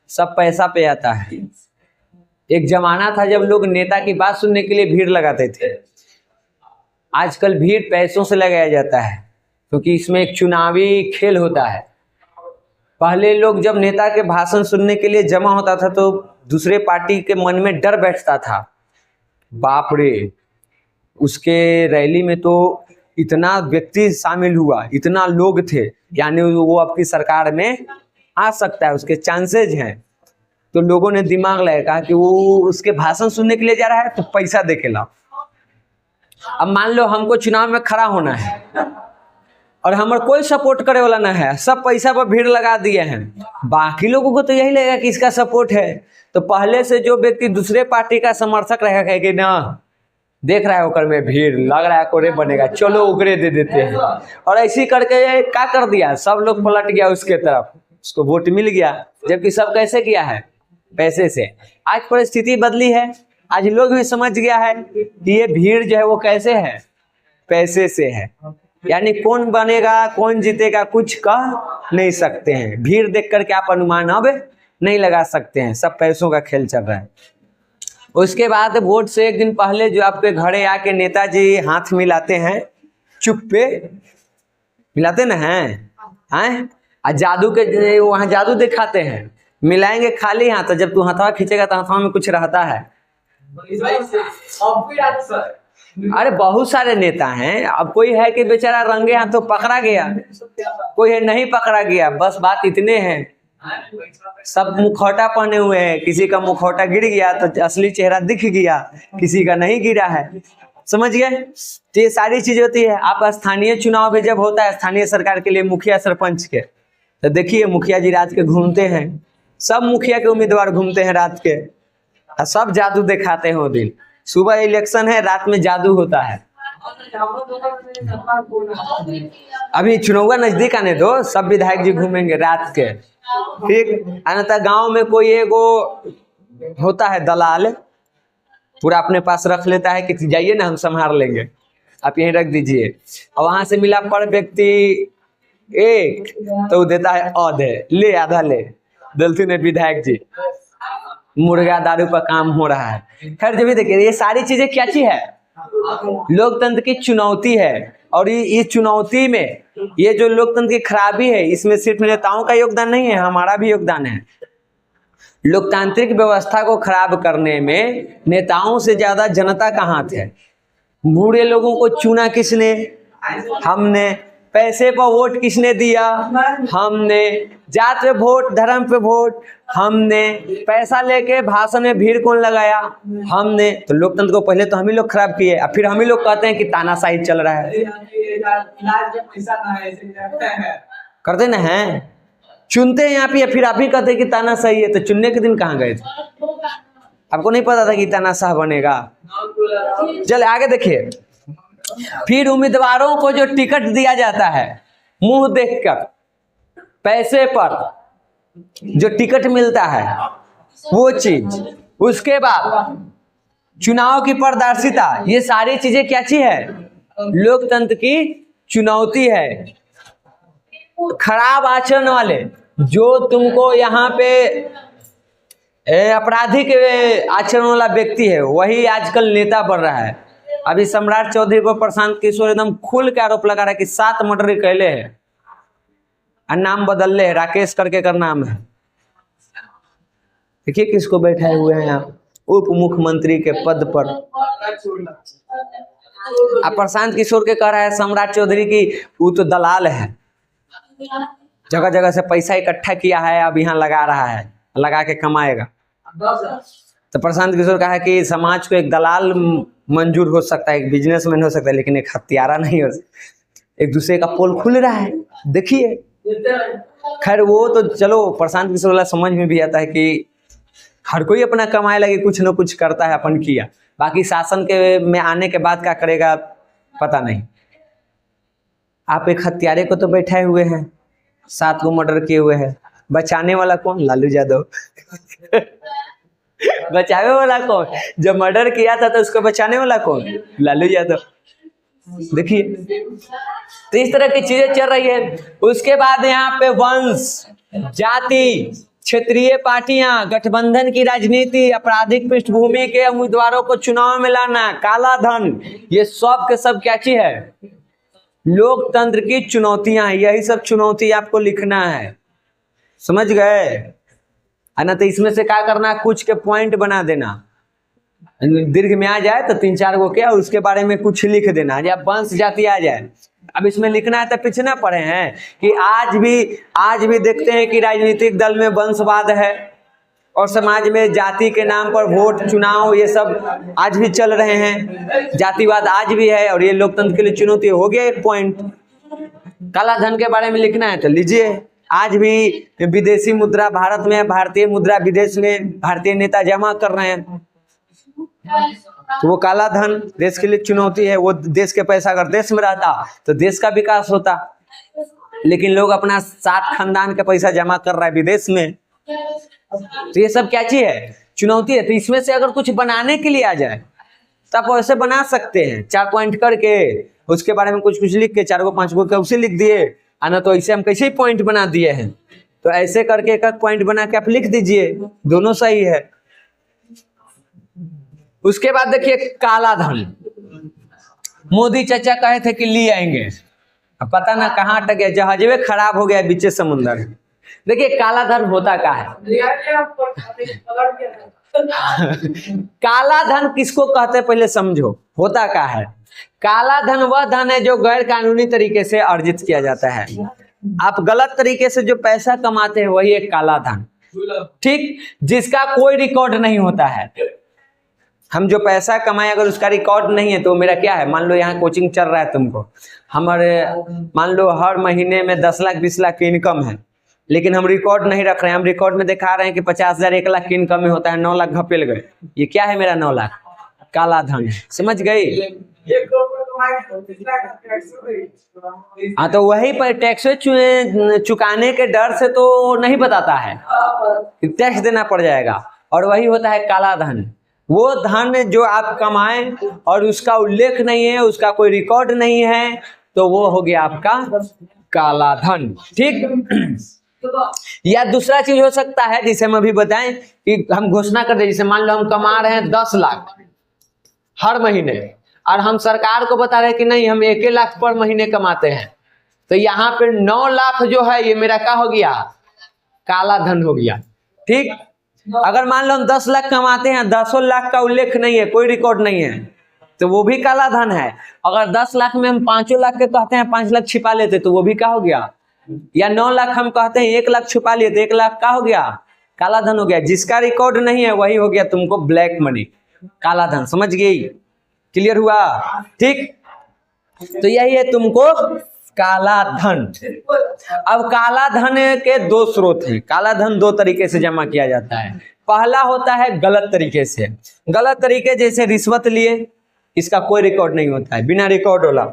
सब पैसा पे आता है। एक जमाना था जब लोग नेता की बात सुनने के लिए भीड़ लगाते थे, आजकल भीड़ पैसों से लगाया जाता है क्योंकि इसमें एक चुनावी खेल होता है। पहले लोग जब नेता के भाषण सुनने के लिए जमा होता था तो दूसरे पार्टी के मन में डर बैठता था, बाप रे उसके रैली में तो इतना व्यक्ति शामिल हुआ, इतना लोग थे, यानी वो आपकी सरकार में आ सकता है, उसके चांसेज हैं। तो लोगों ने दिमाग लगाया, कहा कि वो उसके भाषण सुनने के लिए जा रहा है तो पैसा दे के लाओ। अब मान लो हमको चुनाव में खड़ा होना है और हमारा कोई सपोर्ट करे वाला ना है, सब पैसा पर भीड़ लगा दिए हैं, बाकी लोगों को तो यही लगेगा कि इसका सपोर्ट है। तो पहले से जो व्यक्ति दूसरे पार्टी का समर्थक रहेगा कि ना देख रहा है ओकर में भीड़ लग रहा है, कोरे बनेगा, चलो उगरे दे देते हैं। और ऐसे करके क्या कर दिया, सब लोग पलट गया उसके तरफ, उसको वोट मिल गया। जबकि सब कैसे किया है, पैसे से। आज परिस्थिति बदली है, आज लोग भी समझ गया है कि ये भीड़ जो है वो कैसे है, पैसे से है। यानी कौन बनेगा कौन जीतेगा कुछ कह नहीं सकते हैं, भीड़ देख करके आप अनुमान अब नहीं लगा सकते हैं, सब पैसों का खेल चल रहा है। उसके बाद वोट से एक दिन पहले जो आपके घरे आके नेताजी हाथ मिलाते हैं, चुप पे मिलाते ना हैं, जादू के वहाँ जादू दिखाते हैं, मिलाएंगे खाली हाथ, तो जब तू हथवा खींचेगा तो हथवा में कुछ रहता है। अरे बहुत सारे नेता हैं, अब कोई है कि बेचारा रंगे हाथ तो पकड़ा गया, कोई है नहीं पकड़ा गया, बस बात इतने हैं। सब मुखौटा पहने हुए हैं, किसी का मुखौटा गिर गया तो असली चेहरा दिख गया, किसी का नहीं गिरा है, समझ गए। तो ये सारी चीज होती है। आप स्थानीय चुनाव भी जब होता है स्थानीय सरकार के लिए मुखिया सरपंच के, तो देखिए मुखिया जी रात के घूमते हैं, सब मुखिया के उम्मीदवार घूमते हैं रात के, सब जादू दिखाते हैं वो दिन। सुबह इलेक्शन है, रात में जादू होता है। अभी चुनाव नजदीक आने दो, सब विधायक जी घूमेंगे रात के। ठीक, अन्यथा गांव में कोई एगो होता है दलाल, पूरा अपने पास रख लेता है कि जाइए ना हम संभाल लेंगे, आप यहीं रख दीजिए। और वहां से मिला पर व्यक्ति एक तो देता है आधे, ले आधा ले, दलती ने विधायक जी, मुर्गा दारू पर काम हो रहा है। खैर जब भी देखिए ये सारी चीजें क्या चीज है, लोकतंत्र की चुनौती है। और ये चुनौती में ये जो लोकतंत्र की खराबी है, इसमें सिर्फ नेताओं का योगदान नहीं है, हमारा भी योगदान है। लोकतांत्रिक व्यवस्था को खराब करने में नेताओं से ज्यादा जनता का हाथ है। बूढ़े लोगों को चुना किसने, हमने। पैसे पर वोट किसने दिया, हमने। जात पे वोट, धर्म पे वोट, हमने। पैसा लेके भाषण में भीड़ कौन लगाया, हमने। तो लोकतंत्र को पहले तो हम ही लोग खराब किए, अब फिर हम ही लोग कहते हैं कि तानाशाही चल रहा है। करते ना हैं, चुनते हैं यहाँ पे, फिर आप ही कहते हैं कि तानाशाही है। तो चुनने के दिन कहाँ गए थे, आपको नहीं पता था कि तानाशाह बनेगा। चल आगे देखिए, फिर उम्मीदवारों को जो टिकट दिया जाता है मुंह देखकर, पैसे पर जो टिकट मिलता है वो चीज, उसके बाद चुनाव की पारदर्शिता, ये सारी चीजें क्या चीज है, लोकतंत्र की चुनौती है। खराब आचरण वाले, जो तुमको यहाँ पे आपराधिक आचरण वाला व्यक्ति है, वही आजकल नेता बन रहा है। अभी सम्राट चौधरी को प्रशांत किशोर एकदम खुल के आरोप लगा रहा है कि 7 मर्डर कैले हैं और नाम बदल ले, राकेश करके कर नाम है। देखिए किसको बैठाए हुए हैं यहाँ, उप मुख्यमंत्री के पद पर। अब प्रशांत किशोर के कह रहा है सम्राट चौधरी की वो तो दलाल है, जगह जगह से पैसा इकट्ठा किया है, अब यहाँ लगा रहा है, लगा के कमाएगा। तो प्रशांत किशोर कहा कि समाज को एक दलाल मंजूर हो सकता है, एक बिजनेसमैन हो सकता है, लेकिन एक हत्यारा नहीं हो सकता। एक दूसरे का पोल खुल रहा है, देखिए। खैर वो तो चलो प्रशांत किशोर वाला समझ में भी आता है कि हर कोई अपना कमाए लगे कुछ न कुछ करता है, अपन किया। बाकी शासन के में आने के बाद क्या करेगा पता नहीं। आप एक हत्यारे को तो बैठाए हुए हैं, 7 को मर्डर किए हुए हैं, बचाने वाला कौन? लालू यादव। बचावे वाला कौन? जब मर्डर किया था तो उसको बचाने वाला कौन? लालू यादव। देखिए, तो इस तरह की चीजें चल रही है। उसके बाद यहाँ पे वंश, जाति, क्षेत्रीय पार्टियां, गठबंधन की राजनीति, आपराधिक पृष्ठभूमि के उम्मीदवारों को चुनाव में लाना, काला धन, ये सब के सब क्या चीज है? लोकतंत्र की चुनौतियां हैं। यही सब चुनौती आपको लिखना है, समझ गए? है ना? तो इसमें से क्या करना है, कुछ के पॉइंट बना देना, दीर्घ में आ जाए तो 3-4 को क्या उसके बारे में कुछ लिख देना, या वंश जाति आ जाए। अब इसमें लिखना है तो पीछे ना पड़े हैं कि आज भी देखते हैं कि राजनीतिक दल में वंशवाद है और समाज में जाति के नाम पर वोट, चुनाव, ये सब आज भी चल रहे हैं। जातिवाद आज भी है और ये लोकतंत्र के लिए चुनौती हो गया। एक पॉइंट काला धन के बारे में लिखना है तो लीजिए। आज भी विदेशी मुद्रा भारत में, भारतीय मुद्रा विदेश में, भारतीय नेता जमा कर रहे हैं, तो वो काला धन देश के लिए चुनौती है। वो देश के पैसा अगर देश में रहता तो देश का विकास होता, लेकिन लोग अपना 7 खानदान का पैसा जमा कर रहा है विदेश में। तो ये सब क्या चीज है? चुनौती है। तो इसमें से अगर कुछ बनाने के लिए आ जाए तो आप वैसे बना सकते हैं, 4 पॉइंट करके उसके बारे में कुछ लिख के 4 को 5 को उसे लिख दिए, आना तो ऐसे हम कैसे ही पॉइंट बना दिए हैं, तो ऐसे करके एक पॉइंट बना के आप लिख दीजिए, दोनों सही है। उसके बाद देखिए काला धन, मोदी चाचा कहे थे कि ले आएंगे, अब पता ना कहाँ अटक गया, जहाजवे खराब हो गया बीच समुद्र। देखिए काला धन होता क्या है? काला धन किसको कहते हैं पहले समझो, होता क्या है? काला धन वह धन है जो गैर कानूनी तरीके से अर्जित किया जाता है। आप गलत तरीके से जो पैसा कमाते हैं वही एक काला धन, ठीक, जिसका कोई रिकॉर्ड नहीं होता है। हम जो पैसा कमाए अगर उसका रिकॉर्ड नहीं है तो मेरा क्या है? मान लो यहाँ कोचिंग चल रहा है तुमको, हमारे मान लो हर महीने में 10 लाख 20 लाख की इनकम है, लेकिन हम रिकॉर्ड नहीं रख रहे हैं। हम रिकॉर्ड में दिखा रहे हैं कि 50,000 1 लाख की इनकम में होता है, 9 लाख घपेल गए। ये क्या है? मेरा 9 लाख काला धन, समझ गई? हाँ, तो वही पर टैक्स चुकाने के डर से तो नहीं बताता है, टैक्स देना पड़ जाएगा, और वही होता है काला धन। वो धन जो आप कमाएं और उसका उल्लेख नहीं है, उसका कोई रिकॉर्ड नहीं है, तो वो हो गया आपका काला धन, ठीक। या दूसरा चीज हो सकता है जिसे हम अभी बताएं कि हम घोषणा कर दे, जैसे मान लो हम कमा रहे हैं 10 लाख हर महीने और हम सरकार को बता रहे हैं कि नहीं हम 1 लाख पर महीने कमाते हैं, तो यहाँ पे 9 लाख जो है ये मेरा क्या हो गया? काला धन हो गया, ठीक। अगर मान लो हम 10 लाख कमाते हैं, 10 लाख का उल्लेख नहीं है, कोई रिकॉर्ड नहीं है, तो वो भी काला धन है। अगर 10 लाख में हम 5 लाख के कहते हैं, 5 लाख छिपा लेते तो वो भी क्या हो गया? या 9 लाख हम कहते हैं 1 लाख छुपा लिए तो 1 लाख का हो गया? काला धन हो गया। जिसका रिकॉर्ड नहीं है वही हो गया तुमको ब्लैक मनी, काला धन, समझ गई? क्लियर हुआ? ठीक, तो यही है तुमको काला धन। अब काला धन के 2 स्रोत हैं। काला धन 2 तरीके से जमा किया जाता है। पहला होता है गलत तरीके से, गलत तरीके जैसे रिश्वत लिए, इसका कोई रिकॉर्ड नहीं होता है, बिना रिकॉर्ड वाला।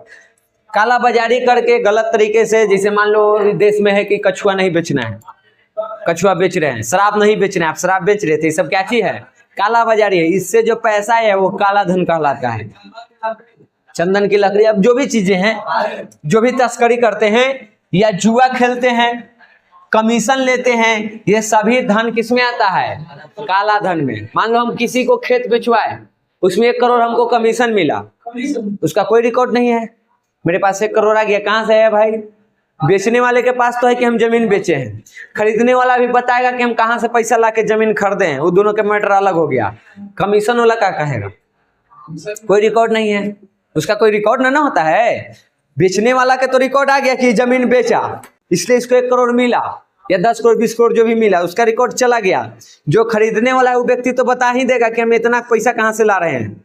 काला बाजारी करके गलत तरीके से, जैसे मान लो देश में है कि कछुआ नहीं बेचना है, कछुआ बेच रहे हैं, शराब नहीं बेचना है, आप शराब बेच रहे थे, सब क्या चीज है? काला बाजारी है। इससे जो पैसा है वो काला धन कहलाता है। चंदन की लकड़ी, अब जो भी चीजें हैं, जो भी तस्करी करते हैं या जुआ खेलते हैं, कमीशन लेते हैं, ये सभी धन किसमें आता है? काला धन में। मान लो हम किसी को खेत बेचवाए, उसमें 1 करोड़ हमको कमीशन मिला, उसका कोई रिकॉर्ड नहीं है। मेरे पास 1 करोड़ आ गया, कहाँ से है भाई? बेचने वाले के पास तो है कि हम जमीन बेचे हैं, खरीदने वाला भी बताएगा कि हम कहाँ से पैसा ला के जमीन खरीदे हैं, वो दोनों के मैटर अलग हो गया। कमीशन वाला क्या कहेगा? कोई रिकॉर्ड नहीं है, उसका कोई रिकॉर्ड ना होता है। बेचने वाला के तो रिकॉर्ड आ गया कि जमीन बेचा, इसलिए इसको 1 करोड़ मिला, या 10 करोड़ 20 करोड़ जो भी मिला उसका रिकॉर्ड चला गया, जो खरीदने वाला है वो व्यक्ति तो बता ही देगा कि हम इतना पैसा कहाँ से ला रहे हैं।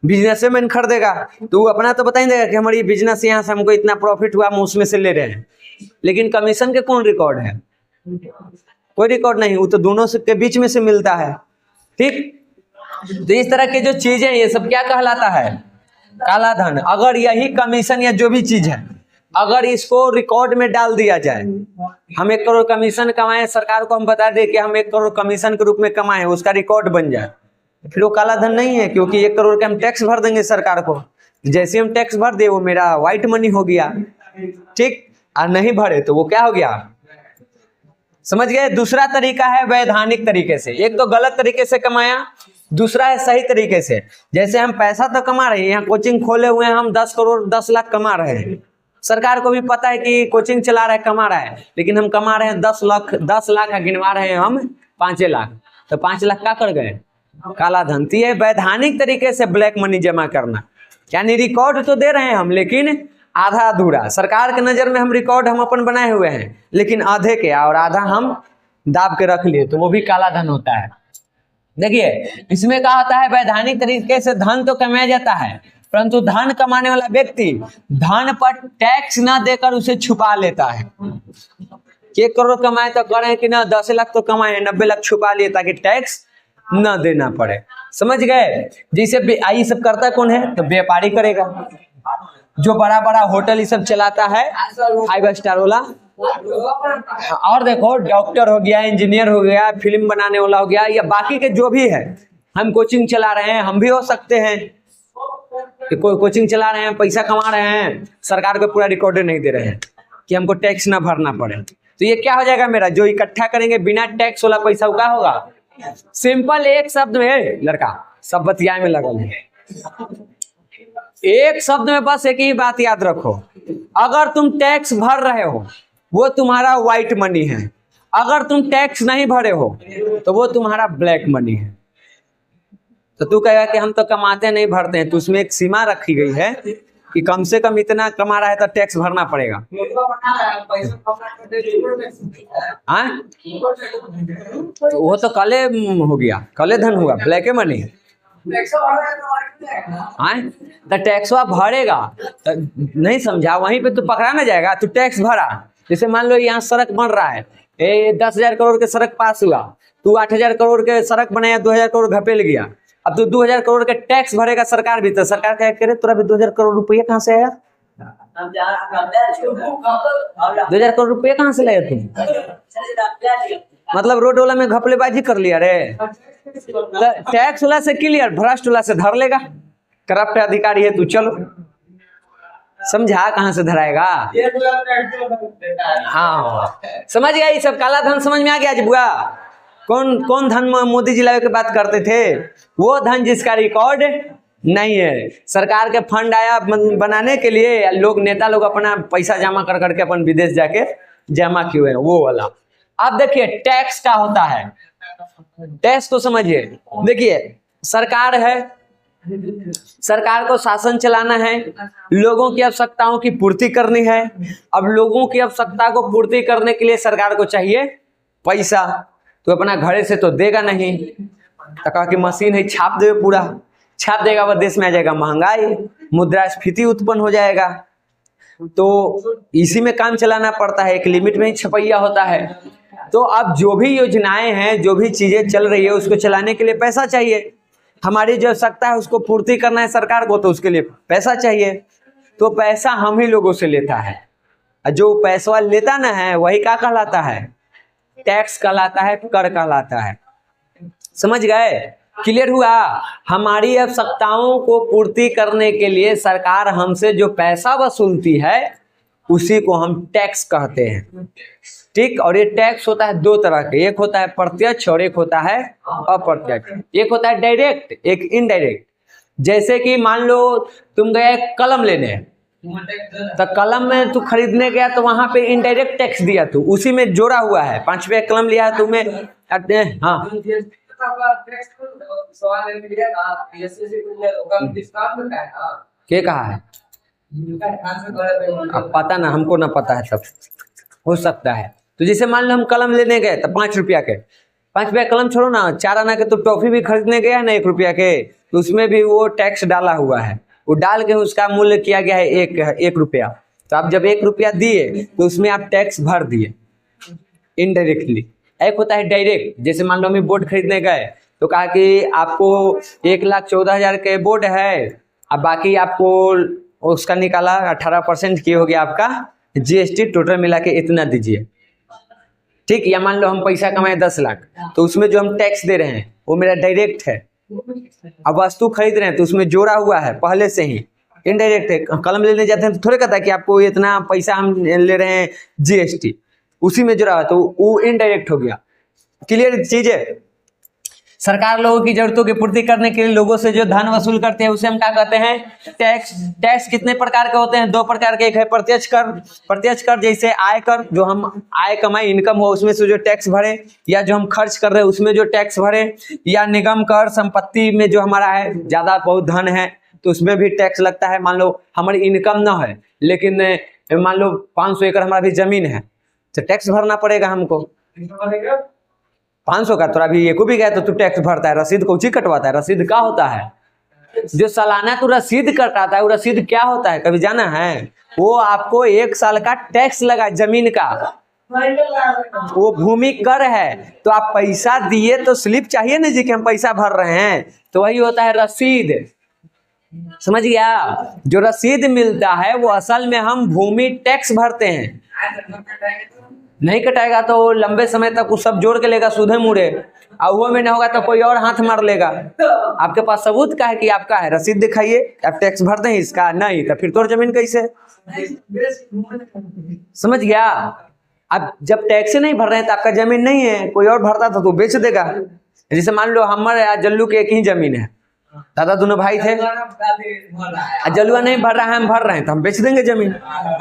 बिजनेसमैन खरीदेगा तो वो अपना तो बता ही देगा कि हमारी बिजनेस यहाँ से हमको इतना प्रॉफिट हुआ, हम उसमें से ले रहे हैं। लेकिन कमीशन के कौन रिकॉर्ड है? कोई रिकॉर्ड नहीं, वो तो दोनों के बीच में से मिलता है। ठीक, तो इस तरह के जो चीजें ये सब क्या कहलाता है? काला धन। अगर यही कमीशन या जो भी चीज है अगर इसको रिकॉर्ड में डाल दिया जाए, हम 1 करोड़ कमीशन कमाए, सरकार को हम बता दें कि हम 1 करोड़ कमीशन के रूप में कमाए, उसका रिकॉर्ड बन जाए, फिर वो काला धन नहीं है, क्योंकि 1 करोड़ के हम टैक्स भर देंगे सरकार को। जैसे हम टैक्स भर दे वो मेरा व्हाइट मनी हो गया। ठीक, और नहीं भरे तो वो क्या हो गया? समझ गए? दूसरा तरीका है वैधानिक तरीके से। एक तो गलत तरीके से कमाया, दूसरा है सही तरीके से। जैसे हम पैसा तो कमा रहे हैं, यहाँ कोचिंग खोले हुए हैं, हम 10 करोड़ 10 लाख कमा रहे हैं। सरकार को भी पता है कि कोचिंग चला रहा है, कमा रहा है, लेकिन हम कमा रहे हैं 10 लाख गिनवा रहे हैं हम 5 लाख, तो 5 लाख क्या कर गए? काला धन। तो ये वैधानिक तरीके से ब्लैक मनी जमा करना, यानी रिकॉर्ड तो दे रहे हैं हम लेकिन आधा अधूरा। सरकार के नजर में हम रिकॉर्ड हम अपन बनाए हुए हैं लेकिन आधे के, और आधा हम दाब के रख लिए, तो वो भी काला धन होता है। देखिए इसमें कहा होता है वैधानिक तरीके से धन तो कमाया जाता है, परंतु धन कमाने वाला व्यक्ति धन पर टैक्स ना देकर उसे छुपा लेता है। 1 करोड़ कमाए तो करें कि ना 10 लाख तो कमाए, 90 लाख छुपा लिए ताकि टैक्स ना देना पड़े। समझ गए? जैसे ये सब करता कौन है? तो व्यापारी करेगा, जो बड़ा बड़ा होटल ये सब चलाता है 5 स्टार वाला। और देखो डॉक्टर हो गया, इंजीनियर हो गया, फिल्म बनाने वाला हो गया, या बाकी के जो भी है, हम कोचिंग चला रहे हैं, हम भी हो सकते हैं कि कोई कोचिंग चला रहे हैं, पैसा कमा रहे हैं, सरकार को पूरा रिकॉर्ड नहीं दे रहे हैं कि हमको टैक्स ना भरना पड़े, तो ये क्या हो जाएगा? मेरा जो इकट्ठा करेंगे बिना टैक्स वाला पैसा क्या होगा? सिंपल एक शब्द में, लड़का सब बतिया में लगल है, एक शब्द में बस एक ही बात याद रखो, अगर तुम टैक्स भर रहे हो वो तुम्हारा व्हाइट मनी है, अगर तुम टैक्स नहीं भरे हो तो वो तुम्हारा ब्लैक मनी है। तो तू कहेगा कि हम तो कमाते नहीं भरते हैं, तो उसमें एक सीमा रखी गई है कि कम से कम इतना कमा रहा है तो टैक्स भरना पड़ेगा। तो वो तो काले हो गया, काले धन हुआ, ब्लैक मनी। तो टैक्स भरेगा तो नहीं समझा, वहीं पे तू पकड़ा ना जाएगा। तू टैक्स भरा, जैसे मान लो यहाँ सड़क बन रहा है, 10,000 करोड़ के सड़क पास हुआ, तू 8,000 करोड़ के सड़क बनाया, 2,000 करोड़ घपेल गया, अब तू 2,000 करोड़ के टैक्स भरेगा सरकार भी, तो सरकार क्या करे? तुरा भी 2,000 करोड़ रुपया कहाँ से आया? 2,000 करोड़ रुपया कहाँ से लाया तुम? मतलब रोड वाला में घपलेबाजी कर लिया रे। तो टैक्स वाला से क्लियर, भ्रष्ट वाला से धर लेगा, करप्ट अधिकारी है तू, चलो समझा कहाँ से धराएगा? हाँ समझ गया, ये सब काला धन समझ में आ गया जी बुआ? कौन कौन धन मोदी जी लाए के बात करते थे? वो धन जिसका रिकॉर्ड नहीं है। सरकार के फंड आया बनाने के लिए, लोग नेता लोग अपना पैसा जमा कर करके अपन विदेश जाके जमा किए हुए हैं, वो वाला। अब देखिए टैक्स क्या होता है, टैक्स को समझिए। देखिए सरकार है, सरकार को शासन चलाना है, लोगों की आवश्यकताओं की पूर्ति करनी है। अब लोगों की आवश्यकता को पूर्ति करने के लिए सरकार को चाहिए पैसा, तो अपना घरे से तो देगा नहीं, तो कहा कि मशीन है छाप दे, पूरा छाप देगा, वह देश में आ जाएगा महंगाई, मुद्रास्फीति उत्पन्न हो जाएगा। तो इसी में काम चलाना पड़ता है, एक लिमिट में ही छपैया होता है। तो अब जो भी योजनाएं हैं, जो भी चीजें चल रही है, उसको चलाने के लिए पैसा चाहिए। हमारी जो आवश्यकता है उसको पूर्ति करना है सरकार को, तो उसके लिए पैसा चाहिए। तो पैसा हम ही लोगों से लेता है, जो पैसा लेता ना है वही क्या कहलाता है? टैक्स कहलाता है, कर कहलाता है। समझ गए? क्लियर हुआ? हमारी आवश्यकताओं को पूर्ति करने के लिए सरकार हमसे जो पैसा वसूलती है उसी को हम टैक्स कहते हैं। ठीक, और ये टैक्स होता है 2 तरह के, एक होता है प्रत्यक्ष और एक होता है अप्रत्यक्ष। एक होता है डायरेक्ट, एक इनडायरेक्ट। जैसे कि मान लो तुम गए कलम लेने, तो कलम में तू खरीदने गया तो वहां पे इनडायरेक्ट टैक्स दिया, तू उसी में जोड़ा हुआ है। 5 रुपया कलम लिया है तुम्हें, हाँ क्या कहा है? अब पता ना, हमको ना पता है, सब हो सकता है। तो जैसे मान लो हम कलम लेने गए तो 5 रुपया के, 5 रुपया कलम छोड़ो ना, 4 आना के तो टॉफी भी खरीदने गया ना 1 रुपया के, तो उसमें भी वो टैक्स डाला हुआ है, वो डाल के उसका मूल्य किया गया है 1 रुपया। तो आप जब 1 रुपया दिए तो उसमें आप टैक्स भर दिए इनडायरेक्टली। एक होता है डायरेक्ट, जैसे मान लो हम बोर्ड खरीदने गए तो कहा कि आपको 1,14,000 के बोर्ड है, अब बाकी आपको उसका निकाला 18% की हो गया आपका जीएसटी, टोटल मिला के इतना दीजिए, ठीक। या मान लो हम पैसा कमाए 10 लाख, तो उसमें जो हम टैक्स दे रहे हैं वो मेरा डायरेक्ट है। अब वस्तु खरीद रहे हैं तो उसमें जोड़ा हुआ है पहले से ही, इनडायरेक्ट है। कलम लेने जाते हैं तो थोड़े कहता है कि आपको इतना पैसा हम ले रहे हैं जीएसटी, उसी में जुड़ा हुआ, तो वो इनडायरेक्ट हो गया। क्लियर चीज है। सरकार लोगों की जरूरतों की पूर्ति करने के लिए लोगों से जो धन वसूल करते हैं उसे हम क्या कहते हैं? टैक्स। टैक्स कितने प्रकार के होते हैं? 2 प्रकार के। एक है प्रत्यक्ष कर। प्रत्यक्ष कर जैसे आय कर, जो हम आय कमाई इनकम हो उसमें से जो टैक्स भरे, या जो हम खर्च कर रहे हैं उसमें जो टैक्स भरे, या निगम कर, संपत्ति में जो हमारा है ज्यादा बहुत धन है तो उसमें भी टैक्स लगता है। मान लो हमारी इनकम ना है लेकिन मान लो 500 एकड़ हमारा भी जमीन है तो टैक्स भरना पड़ेगा हमको। 500 का तो अभी ये को भी गया तो तू टैक्स भरता है। रसीद को ची कटवाता है। रसीद क्या होता है? जो सालाना तू रसीद कटाता है वो रसीद क्या होता है, कभी जाना है? वो आपको 1 साल का टैक्स लगा जमीन का, वो भूमि कर है। तो आप पैसा दिए तो स्लिप चाहिए ना जी कि हम पैसा भर रहे हैं, तो वही होता है रसीद। समझ गया? जो रसीद मिलता है वो असल में हम भूमि टैक्स भरते हैं। नहीं कटाएगा तो लंबे समय तक वो सब जोड़ के लेगा सूधे मुड़े, और वो में नहीं होगा तो कोई और हाथ मार लेगा। आपके पास सबूत का है कि आपका है, रसीद दिखाइए, आप टैक्स भर दें इसका, नहीं तो फिर तोड़ जमीन कैसे? समझ गया? अब जब टैक्स नहीं भर रहे हैं तो आपका जमीन नहीं है, कोई और भरता था तो बेच देगा। जैसे मान लो हमारे जल्लू के एक ही जमीन है, दादा दोनों भाई थे, जलुआ नहीं भर रहा है, हम भर रहे हैं तो हम बेच देंगे जमीन।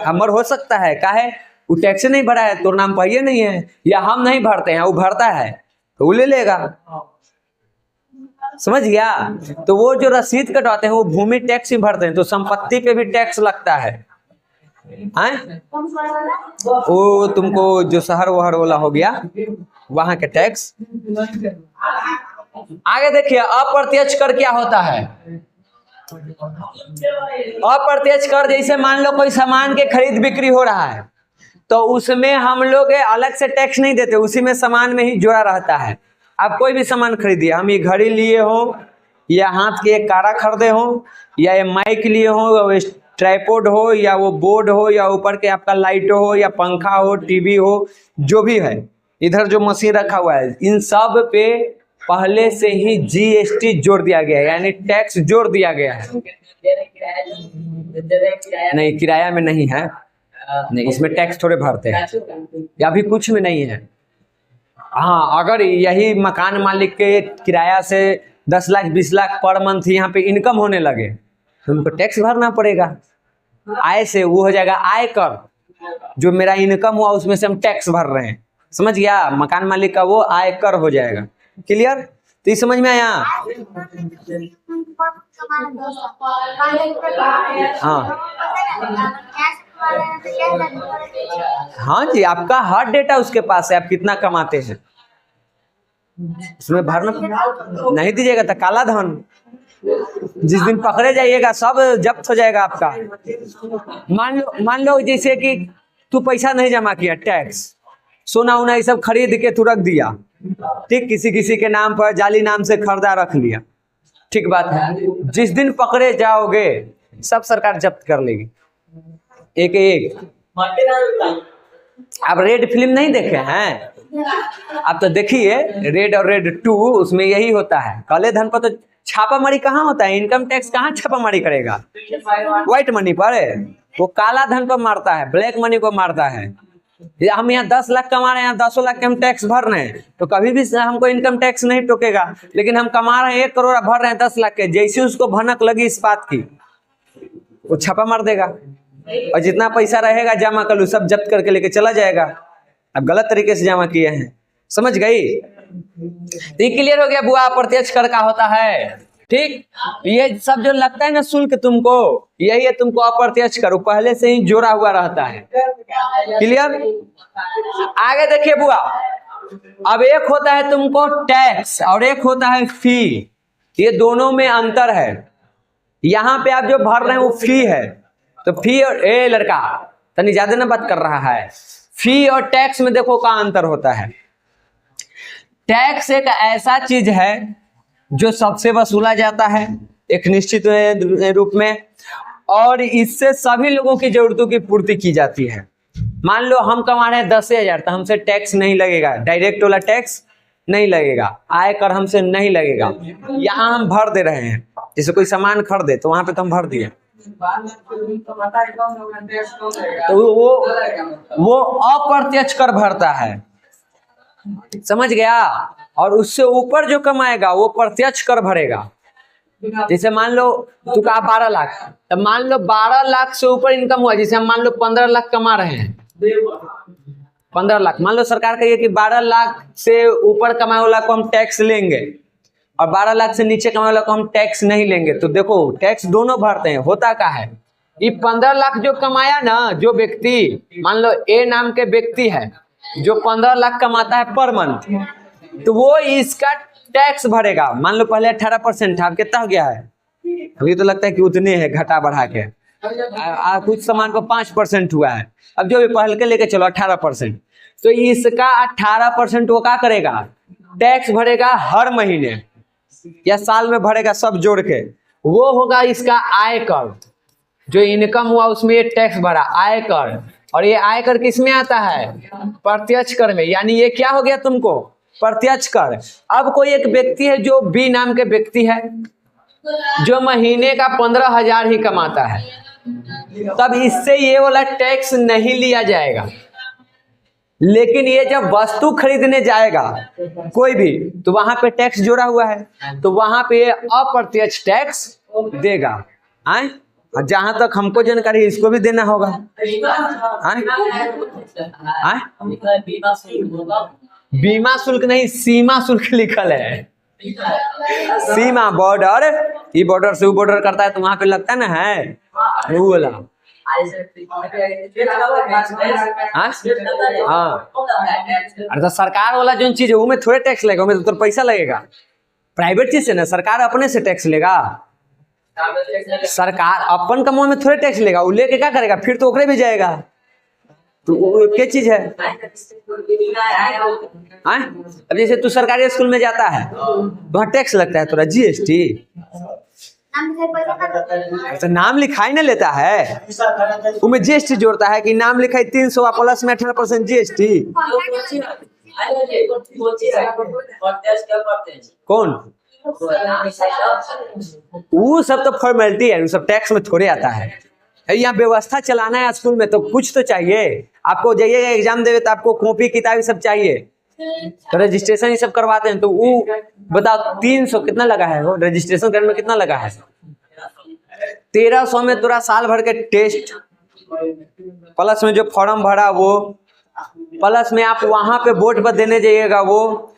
हमर हो सकता है, काहे? वो टैक्स नहीं भरा है, तो नाम पर नहीं है, या हम नहीं भरते हैं वो भरता है तो वो ले लेगा। समझ गया? तो वो जो रसीद कटवाते हैं वो भूमि टैक्स ही भरते हैं, तो संपत्ति पे भी टैक्स लगता है। वो तुमको जो शहर वहर वाला हो गया वहां के टैक्स। आगे देखिए अप्रत्यक्ष कर क्या होता है। अप्रत्यक्ष कर जैसे मान लो कोई सामान के खरीद बिक्री हो रहा है तो उसमें हम लोग अलग से टैक्स नहीं देते, उसी में सामान में ही जुड़ा रहता है। आप कोई भी सामान खरीदिए, हम ये घड़ी लिए हो, या हाथ की एक कारा खरीदे हो, या ये माइक लिए हो, ट्राइपॉड हो, या वो बोर्ड हो, या ऊपर के आपका लाइट हो, या पंखा हो, टीवी हो, जो भी है, इधर जो मशीन रखा हुआ है, इन सब पे पहले से ही जीएसटी जोड़ दिया गया है, यानी टैक्स जोड़ दिया गया है। नहीं, किराया में नहीं है, नहीं, इसमें टैक्स थोड़े भरते हैं, या भी कुछ में नहीं है। हाँ, अगर यही मकान मालिक के किराया से 10 लाख 20 लाख पर मंथ यहाँ पे इनकम होने लगे तो उनको टैक्स भरना पड़ेगा। आय से वो हो जाएगा आय कर, जो मेरा इनकम हुआ उसमें से हम टैक्स भर रहे हैं। समझ गया? मकान मालिक का वो आय कर हो जाएगा। क्लियर? तो ये समझ में आया? हाँ हाँ जी, आपका हर डेटा उसके पास है, आप कितना कमाते हैं उसमें भरना नहीं दीजिएगा तो काला धन। जिस दिन पकड़े जाइएगा सब जब्त हो जाएगा आपका। मान लो जैसे कि तू पैसा नहीं जमा किया, टैक्स, सोना उना ये सब खरीद के तू रख दिया, ठीक, किसी के नाम पर जाली नाम से खरीदा रख लिया, ठीक बात है। जिस दिन पकड़े जाओगे सब सरकार जब्त कर लेगी, एक एक। आप रेड फिल्म नहीं देखे हैं? आप तो देखिए रेड और रेड 2, उसमें यही होता है। काले धन पर तो छापामारी कहाँ होता है? इनकम टैक्स कहाँ छापामारी करेगा? व्हाइट मनी पर है, वो काला धन पर मारता है, ब्लैक मनी को मारता है। हम यहाँ 10 लाख कमा रहे हैं, 10 लाख के हम टैक्स भर रहे हैं तो कभी भी हमको इनकम टैक्स नहीं टोकेगा। लेकिन हम कमा रहे हैं 1 करोड़, भर रहे हैं 10 लाख के, जैसे उसको भनक लगी इस बात की वो छापा मार देगा, और जितना पैसा रहेगा जमा कर लो सब जब्त करके लेके चला जाएगा। अब गलत तरीके से जमा किए हैं। समझ गई? तो क्लियर हो गया बुआ? अप्रत्यक्ष कर का होता है ठीक, ये सब जो लगता है ना शुल्क तुमको, यही है तुमको अप्रत्यक्ष कर, पहले से ही जोड़ा हुआ रहता है। क्लियर? आगे देखिए बुआ, अब एक होता है तुमको टैक्स और एक होता है फी, ये दोनों में अंतर है। यहाँ पे आप जो भर रहे हैं वो फी है, तो फी और ए लड़का तनी ज्यादा ना बात कर रहा है, फी और टैक्स में देखो क्या अंतर होता है। टैक्स एक ऐसा चीज है जो सबसे वसूला जाता है एक निश्चित रूप में, और इससे सभी लोगों की जरूरतों की पूर्ति की जाती है। मान लो हम कमा रहे हैं 10,000, तो हमसे टैक्स नहीं लगेगा, डायरेक्ट वाला टैक्स नहीं लगेगा, आयकर हमसे नहीं लगेगा। यहाँ हम भर दे रहे हैं, जैसे कोई सामान खरीदे तो वहां पे तो हम भर दिए, तो वो अप्रत्यक्ष कर भरता है, समझ गया? और उससे ऊपर जो कमाएगा वो प्रत्यक्ष कर भरेगा। जैसे मान लो तू का 12 लाख, तो मान लो 12 लाख से ऊपर इनकम हुआ, जैसे हम मान लो 15 लाख कमा रहे हैं, 15 लाख, मान लो सरकार कहिए कि 12 लाख से ऊपर कमाए वाला को हम टैक्स लेंगे और 12 लाख से नीचे कमाए वाला को हम टैक्स नहीं लेंगे। तो देखो टैक्स दोनों भरते हैं। होता क्या है, ये 15 लाख जो कमाया ना, जो व्यक्ति, मान लो ए नाम के व्यक्ति है जो 15 लाख कमाता है पर मंथ, तो वो इसका टैक्स भरेगा। मान लो पहले 18% था, अब कितना हो गया है? अभी तो लगता है कि उतने है, घटा बढ़ा के कुछ सामान को 5% हुआ है, अब जो भी पहल के लेके चलो 18%, तो इसका 18% वो क्या करेगा, टैक्स भरेगा हर महीने या साल में भरेगा, सब जोड़ के। वो होगा इसका आयकर, जो इनकम हुआ उसमें ये टैक्स भरा, आयकर। और ये आयकर किस में आता है? प्रत्यक्ष कर में। यानी ये क्या हो गया तुमको? प्रत्यक्ष कर। अब कोई एक व्यक्ति है जो बी नाम के व्यक्ति है, जो महीने का 15,000 ही कमाता है, तब इससे ये वाला टैक्स नहीं लिया जाएगा। लेकिन ये जब वस्तु खरीदने जाएगा कोई भी, तो वहां पे टैक्स जोड़ा हुआ है, तो वहां पे ये अप्रत्यक्ष टैक्स देगा। आए, जहां तक हमको जानकारी है इसको भी देना होगा। बीमा शुल्क नहीं, सीमा शुल्क लिखल है। सीमा बॉर्डर, ये बॉर्डर से वो बॉर्डर करता है तो वहां पे लगता है ना, है वो वाला। हाँ, अरे तो सरकार वाला जो चीज है वो में थोड़े टैक्स लगेगा, उसमें तो पैसा लगेगा। प्राइवेट चीज है ना, सरकार अपने से टैक्स लेगा। सरकार अपन कमाई में थोड़े टैक्स लेगा, वो लेके क्या करेगा, फिर तो ओकरे भी जाएगा। तो वो क्या चीज है? अब जैसे तू सरकारी स्कूल में जाता है तो वहाँ टैक्स लगता है, थोड़ा जीएसटी, तो नाम लिखाई ना लेता है, उसमें जीएसटी जोड़ता है कि नाम लिखाई 300 प्लस में 18% जीएसटी। कौन? वो सब तो फॉर्मेलिटी है, वो सब टैक्स में थोड़े आता है। यहाँ व्यवस्था चलाना है स्कूल में तो कुछ तो चाहिए। आपको जाइएगा एग्जाम देवे तो आपको कॉपी किताब सब चाहिए, तो रजिस्ट्रेशन ये सब करवाते हैं। तो वो बताओ 300 कितना लगा है, वो रजिस्ट्रेशन करने में कितना लगा है? 1300 में पूरा साल भर के टेस्ट, प्लस में जो फॉर्म भरा वो, प्लस में आप वहां पे बोर्ड पर देने जाइएगा वो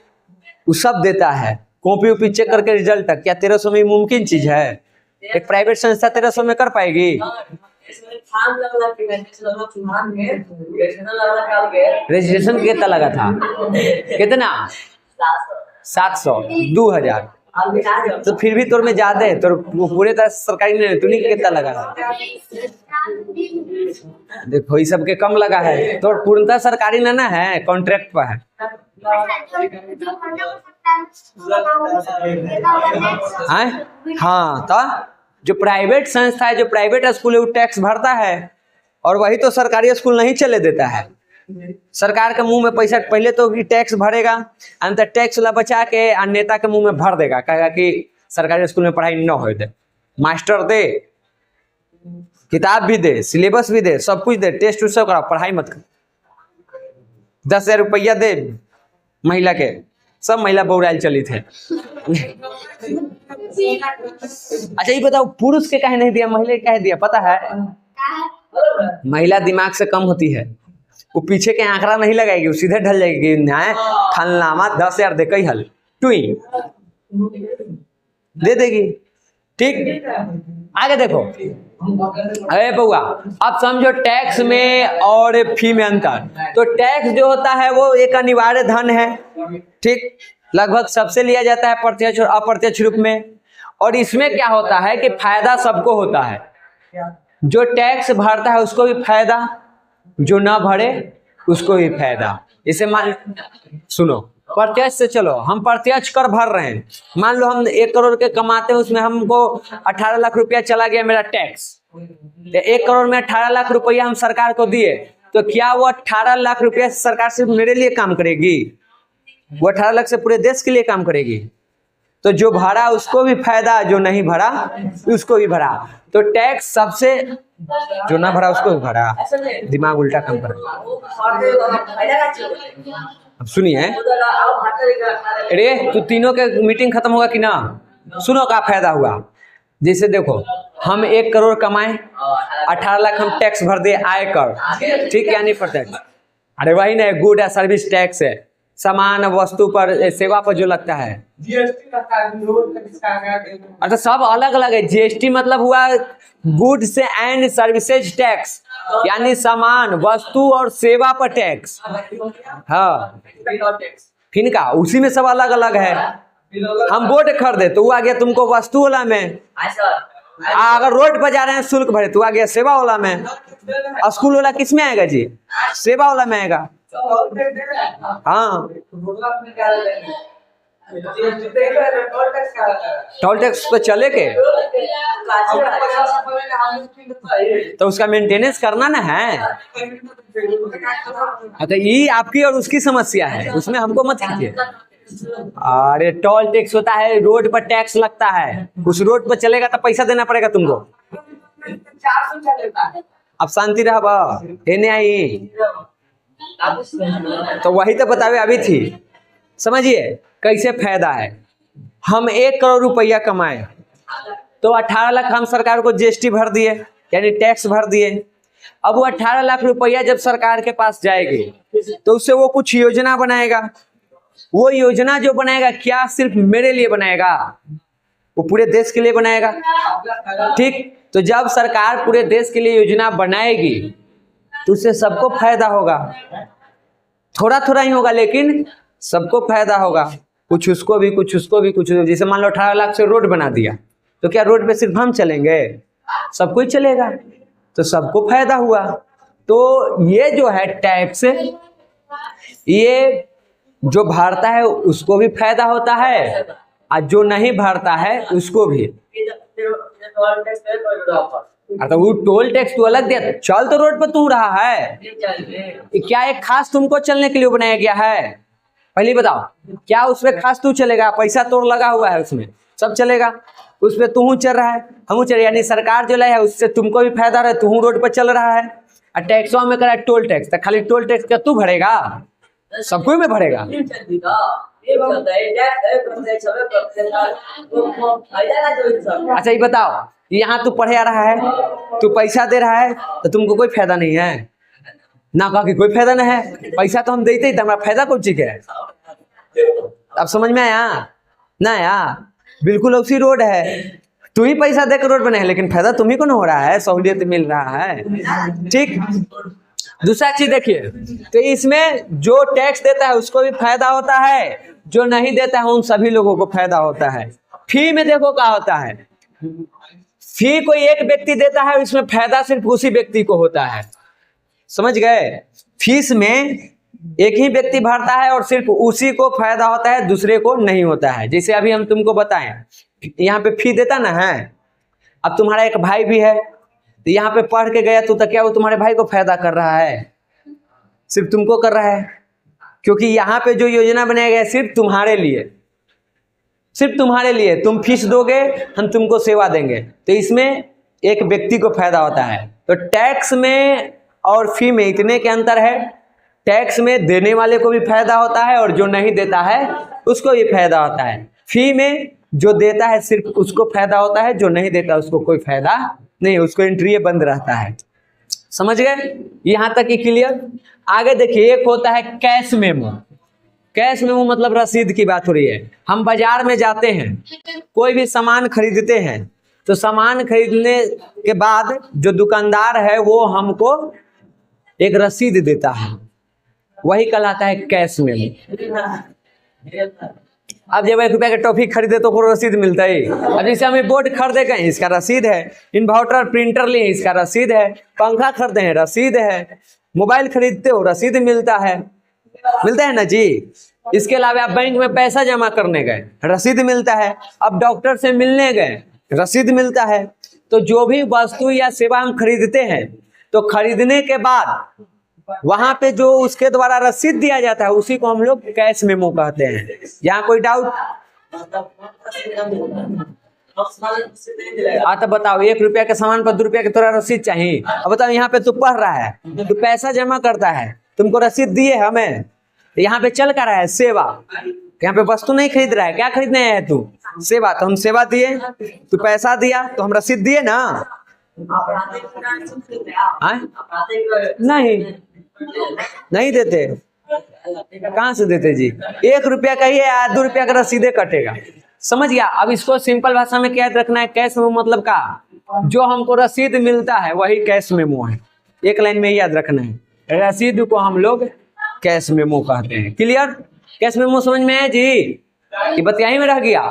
सब देता है, कॉपी उपी चेक करके रिजल्ट तक। क्या 1300 में मुमकिन चीज है? एक प्राइवेट संस्था 1300 में कर पाएगी? रजिस्ट्रेशन कितना लगा था? कितना? 700, 2000। तो फिर भी तोर में ज्यादा है, तो पूरे तरह सरकारी नहीं, तूने कितना लगा है? देखो ये सब के कम लगा है, तो पूर्णतः सरकारी ना है, कॉन्ट्रैक्ट पर है। हाँ, तो जो प्राइवेट संस्था है, जो प्राइवेट स्कूल है, वो टैक्स भरता है, और वही तो सरकारी स्कूल नहीं चले देता है। सरकार के मुंह में पैसा पहले तो टैक्स भरेगा, अंत टैक्स ला बचा के नेता के मुंह में भर देगा, कहेगा कि सरकारी स्कूल में पढ़ाई न हो दे, मास्टर दे, किताब भी दे, सिलेबस भी दे, सब कुछ दे, टेस्ट सब करा, पढ़ाई मत कर। 10,000 रुपया दे महिला के, सब महिला बौराइल चली थे। अच्छा ये बताओ, पुरुष के कहे नहीं दिया, महिला के कहे दिया, पता है? महिला दिमाग से कम होती है, वो पीछे के आंकड़ा नहीं लगाएगी, वो सीधे ढल जाएगी। न्याय फलनामा 10,000 दे कई हल टुई दे देगी। ठीक, आगे देखो। अरे बउआ, अब समझो टैक्स में और फी में अंतर। तो टैक्स जो होता है वो एक अनिवार्य धन है, ठीक, लगभग सबसे लिया जाता है प्रत्यक्ष और अप्रत्यक्ष रूप में। और इसमें क्या होता है कि फायदा सबको होता है, जो टैक्स भरता है उसको भी फायदा, जो ना भरे उसको भी फायदा। इसे मान, सुनो, प्रत्यक्ष से चलो, हम प्रत्यक्ष कर भर रहे हैं। मान लो हम 1 करोड़ के कमाते हैं, उसमें हमको 18 लाख रुपया चला गया मेरा टैक्स। तो 1 करोड़ में 18 लाख रुपया हम सरकार को दिए, तो क्या वो 18 लाख रुपया सरकार सिर्फ मेरे लिए काम करेगी? वो 18 लाख से पूरे देश के लिए काम करेगी। तो जो भरा उसको भी फायदा, जो नहीं भरा उसको भी भरा। तो टैक्स सबसे, जो ना भरा उसको भी भरा। दिमाग उल्टा काम कर। अब सुनिए, अरे तो तीनों के मीटिंग खत्म होगा कि ना? सुनो क्या फायदा हुआ। जैसे देखो, हम 1 करोड़ कमाए, 18 लाख हम टैक्स भर दे आयकर, ठीक, यानी प्रत्यक्ष। अरे वही ना, गुड है, सर्विस टैक्स है, सामान वस्तु पर, सेवा पर जो लगता है। जीएसटी लगता है। अच्छा, सब अलग अलग है। जीएसटी मतलब हुआ गुड्स एंड सर्विसेज टैक्स, यानी सामान वस्तु और सेवा पर टैक्स। हाँ, फिर का उसी में सब अलग अलग है। हम बोर्ड खरीदे तो वो आ गया तुमको वस्तु वाला में, अगर रोड पर जा रहे हैं शुल्क भरे तो आ गया सेवा वाला में। स्कूल वाला किस में आएगा जी? सेवा वाला में आएगा। हाँ, टोल टैक्स पे चले के तो उसका मेंटेनेंस करना ना है। अच्छा, ये आपकी और उसकी समस्या है, उसमें हमको मत कीजिए। अरे टोल टैक्स होता है, रोड पर टैक्स लगता है, उस रोड पर चलेगा तो पैसा देना पड़ेगा तुमको। अब शांति रहा बा, नहीं आई तो वही तो बतावे अभी थी। समझिए कैसे फायदा है। हम 1 करोड़ रुपया कमाए तो 18 लाख हम सरकार को जीएसटी भर दिए, यानी टैक्स भर दिए। अब वो 18 लाख रुपया जब सरकार के पास जाएगी तो उससे वो कुछ योजना बनाएगा। वो योजना जो बनाएगा क्या सिर्फ मेरे लिए बनाएगा? वो पूरे देश के लिए बनाएगा। ठीक, तो जब सरकार पूरे देश के लिए योजना बनाएगी तो उससे सबको फायदा होगा। थोड़ा थोड़ा ही होगा लेकिन सबको फायदा होगा। कुछ उसको भी, कुछ उसको भी, कुछ। जैसे मान लो 18 लाख से रोड बना दिया तो क्या रोड पे सिर्फ हम चलेंगे? सब कोई चलेगा, तो सबको फायदा हुआ। तो ये जो है टैक्स, ये जो भरता है उसको भी फायदा होता है और जो नहीं भरता है उसको भी। तो वो टोल टैक्स तो अलग दिया, चल तो रोड पर तू रहा है, क्या एक खास तुमको चलने के लिए बनाया गया है? पहले बताओ, क्या उसमें खास तू चलेगा? पैसा तो लगा हुआ है उसमें, सब चलेगा। उसमें तू चल रहा है, हम चल, यानी सरकार जो लाई है उससे तुमको भी फायदा रहा है, तू रोड पर चल रहा है। और टैक्सों में करा टोल टैक्स, तो खाली टोल टैक्स क्या तू भरेगा? सबको में भरेगा। अच्छा ये बताओ, यहाँ तू पढ़े आ रहा है, तू पैसा दे रहा है तो तुमको कोई फायदा नहीं है ना? कहा कि कोई फायदा नहीं है, पैसा तो हम देते ही, तो हमारा फायदा कौन चीज है? अब समझ में आया ना? यार बिल्कुल उसी रोड है, तू ही पैसा देकर रोड बने है लेकिन फायदा तुम्ही को ना हो रहा है, सहूलियत मिल रहा है। ठीक, दूसरा चीज देखिए, तो इसमें जो टैक्स देता है उसको भी फायदा होता है, जो नहीं देता है उन सभी लोगों को फायदा होता है। फी में देखो क्या होता है, फी कोई एक व्यक्ति देता है, इसमें फायदा सिर्फ उसी व्यक्ति को होता है। समझ गए? फीस में एक ही व्यक्ति भरता है और सिर्फ उसी को फायदा होता है, दूसरे को नहीं होता है। जैसे अभी हम तुमको बताएं, यहाँ पे फी देता ना है। अब तुम्हारा एक भाई भी है, तो यहाँ पे पढ़ के गया तो क्या वो तुम्हारे भाई को फायदा कर रहा है? सिर्फ तुमको कर रहा है, क्योंकि यहाँ पे जो योजना बनाया गया है सिर्फ तुम्हारे लिए, सिर्फ तुम्हारे लिए। तुम फीस दोगे, हम तुमको सेवा देंगे, तो इसमें एक व्यक्ति को फायदा होता है। तो टैक्स में और फी में इतने के अंतर है। टैक्स में देने वाले को भी फायदा होता है और जो नहीं देता है उसको भी फायदा होता है। फी में जो देता है सिर्फ उसको फायदा होता है, जो नहीं देता उसको कोई फायदा नहीं, उसको एंट्री बंद रहता है। समझ गए? यहाँ तक ही क्लियर? आगे देखिए, एक होता है कैश मेमो। कैश मेमो मतलब रसीद की बात हो रही है। हम बाजार में जाते हैं, कोई भी सामान खरीदते हैं, तो सामान खरीदने के बाद जो दुकानदार है वो हमको एक रसीद देता है, वही कहलाता है कैश मेमो। अब जब 1 रुपया के टॉफी खरीदे तो कोई रसीद मिलता है। अब जैसे हमें बोर्ड खरीदे गए, इसका रसीद है। इन्वर्टर प्रिंटर लिए, इसका रसीद है। पंखा खरीदे हैं, रसीद है। मोबाइल खरीदते हो, रसीद मिलता है ना जी। इसके अलावा आप बैंक में पैसा जमा करने गए, रसीद मिलता है। अब डॉक्टर से मिलने गए, रसीद मिलता है। तो जो भी वस्तु या सेवा हम खरीदते हैं, तो खरीदने के बाद वहां पे जो उसके द्वारा रसीद दिया जाता है, उसी को हम लोग कैश मेमो कहते हैं। यहाँ कोई डाउट? तो बताओ, 1 रुपया के सामान पर 2 रुपया के तोरा रसीद चाहिए। अब बताओ, यहाँ पे तू पढ़ रहा है, तू पैसा जमा करता है, तुमको रसीद दिए हमें, यहाँ पे चल कर रहा है सेवा। यहाँ पे वस्तु नहीं खरीद रहा है, क्या खरीदने है तू? सेवा। तो हम सेवा दिए, तू पैसा दिया, तो हम रसीद दिए ना? नहीं देते। कहाँ से देते जी? 1 रुपया का ही है, 2 रुपया का रसीदे कटेगा। समझ गया? अब इसको सिंपल भाषा में क्या याद रखना है? कैश मेमो मतलब का जो हमको रसीद मिलता है वही कैश मेमो है। एक लाइन में याद रखना है, रसीद को हम लोग कैश मेमो कहते हैं। क्लियर? कैश मेमो समझ में है जी? ये बतिया ही में रह गया।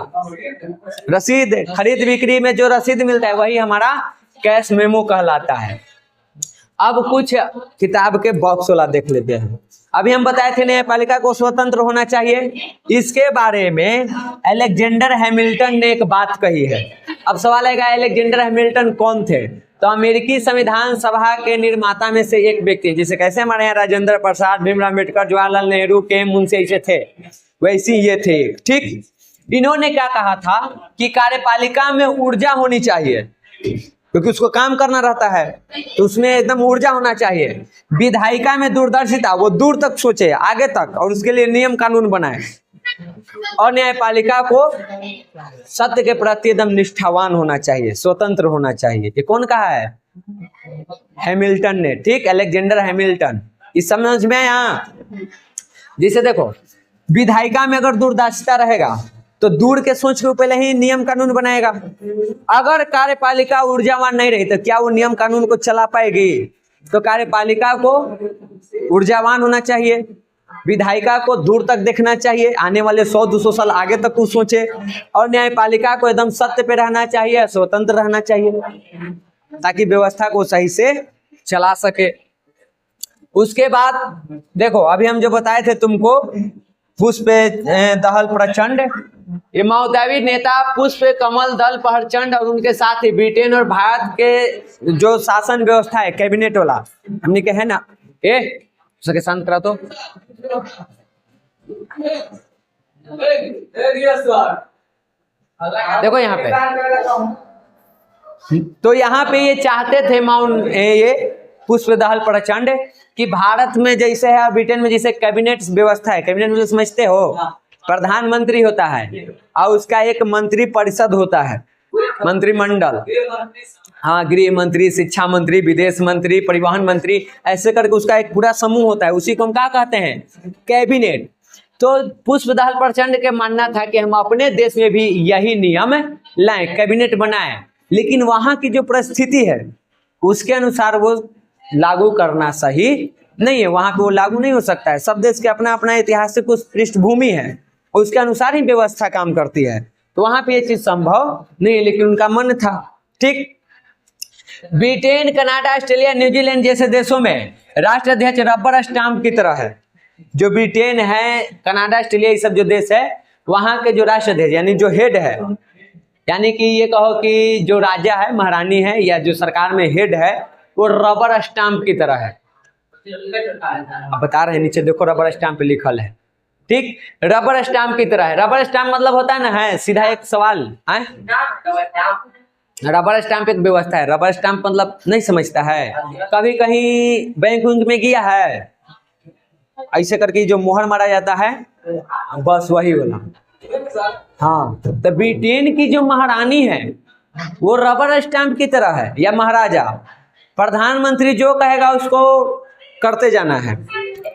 रसीद, खरीद बिक्री में जो रसीद मिलता है वही हमारा कैश मेमो कहलाता है। अब कुछ किताब के बॉक्स वाला देख लेते हैं। अभी हम बताए थे न्यायपालिका को स्वतंत्र होना चाहिए, इसके बारे में अलेक्जेंडर हैमिल्टन ने एक बात कही है। अब सवाल आएगा, अलेक्जेंडर हैमिल्टन कौन थे? तो अमेरिकी संविधान सभा के निर्माता में से एक व्यक्ति, जैसे कैसे हमारे यहाँ राजेंद्र प्रसाद, भीमराव अम्बेडकर, जवाहरलाल नेहरू के मुंशी ऐसे थे, वैसे ये थे। ठीक, इन्होंने क्या कहा था कि कार्यपालिका में ऊर्जा होनी चाहिए, क्योंकि उसको काम करना रहता है, तो उसमें एकदम ऊर्जा होना चाहिए। विधायिका में दूरदर्शिता, वो दूर तक सोचे, आगे तक, और उसके लिए नियम कानून बनाए। और न्यायपालिका को सत्य के प्रति एकदम निष्ठावान होना चाहिए, स्वतंत्र होना चाहिए। ये कौन कहा है? हैमिल्टन ने। ठीक, अलेक्जेंडर हैमिल्टन। इस समझ में आया? जैसे देखो, विधायिका में अगर दूरदर्शिता रहेगा तो दूर के सोच के पहले ही नियम कानून बनाएगा। अगर कार्यपालिका ऊर्जावान नहीं रही तो क्या वो नियम कानून को चला पाएगी? तो कार्यपालिका को ऊर्जावान होना चाहिए, विधायिका को दूर तक देखना चाहिए, आने वाले 100-200 साल आगे तक कुछ सोचे, और न्यायपालिका को एकदम सत्य पे रहना चाहिए, स्वतंत्र रहना चाहिए, ताकि व्यवस्था को सही से चला सके। उसके बाद देखो, अभी हम जो बताए थे तुमको, पुष्प दहल प्रचंड, ये माओवादी नेता पुष्प कमल दल प्रचंड और उनके साथ ही ब्रिटेन और भारत के जो शासन व्यवस्था है, कैबिनेट वाला, हमने कहे ना, सके शांत करा। तो देखो यहाँ पे, तो यहाँ पे ये चाहते थे ये पुष्प दहल प्रचंड कि भारत में जैसे है, ब्रिटेन में जैसे कैबिनेट व्यवस्था है, कैबिनेट में समझते हो, प्रधानमंत्री होता है और उसका एक मंत्री परिषद होता है, मंत्रिमंडल। हाँ, गृह मंत्री, शिक्षा मंत्री, विदेश मंत्री, परिवहन मंत्री, ऐसे करके उसका एक पूरा समूह होता है, उसी को हम क्या कहते हैं? कैबिनेट। तो पुष्प दहल प्रचंड के मानना था कि हम अपने देश में भी यही नियम लाएं, कैबिनेट बनाएं, लेकिन वहां की जो परिस्थिति है उसके अनुसार वो लागू करना सही नहीं है। वहां पे वो लागू नहीं हो सकता है। सब देश के अपना अपना ऐतिहासिक कुछ पृष्ठभूमि है, उसके अनुसार ही व्यवस्था काम करती है, तो वहां पे ये चीज संभव नहीं है, लेकिन उनका मन था। ठीक, ब्रिटेन, कनाडा, ऑस्ट्रेलिया, न्यूजीलैंड जैसे देशों में राष्ट्राध्यक्ष रबर स्टाम्प की तरह है। जो ब्रिटेन है, कनाडा, ऑस्ट्रेलिया, ये सब जो देश है, वहां के जो राष्ट्राध्यक्ष यानी जो हेड है, यानी कि ये कहो कि जो राजा है, महारानी है, या जो सरकार में हेड है, वो रबर स्टाम्प की तरह है। अब बता रहे हैं, नीचे देखो रबर स्टाम्प पे लिखल है। ठीक, रबर स्टाम्प की तरह है। रबर स्टाम्प मतलब होता है ना, है सीधा एक सवाल है, रबर स्टाम्प एक व्यवस्था है। रबर स्टाम्प मतलब नहीं समझता है? कभी कहीं बैंक उंक में गया है, ऐसे करके जो मोहर मारा जाता है, बस वही वाला। हाँ, तो ब्रिटेन की जो महारानी है वो रबर स्टाम्प की तरह है, या महाराजा। प्रधानमंत्री जो कहेगा उसको करते जाना है,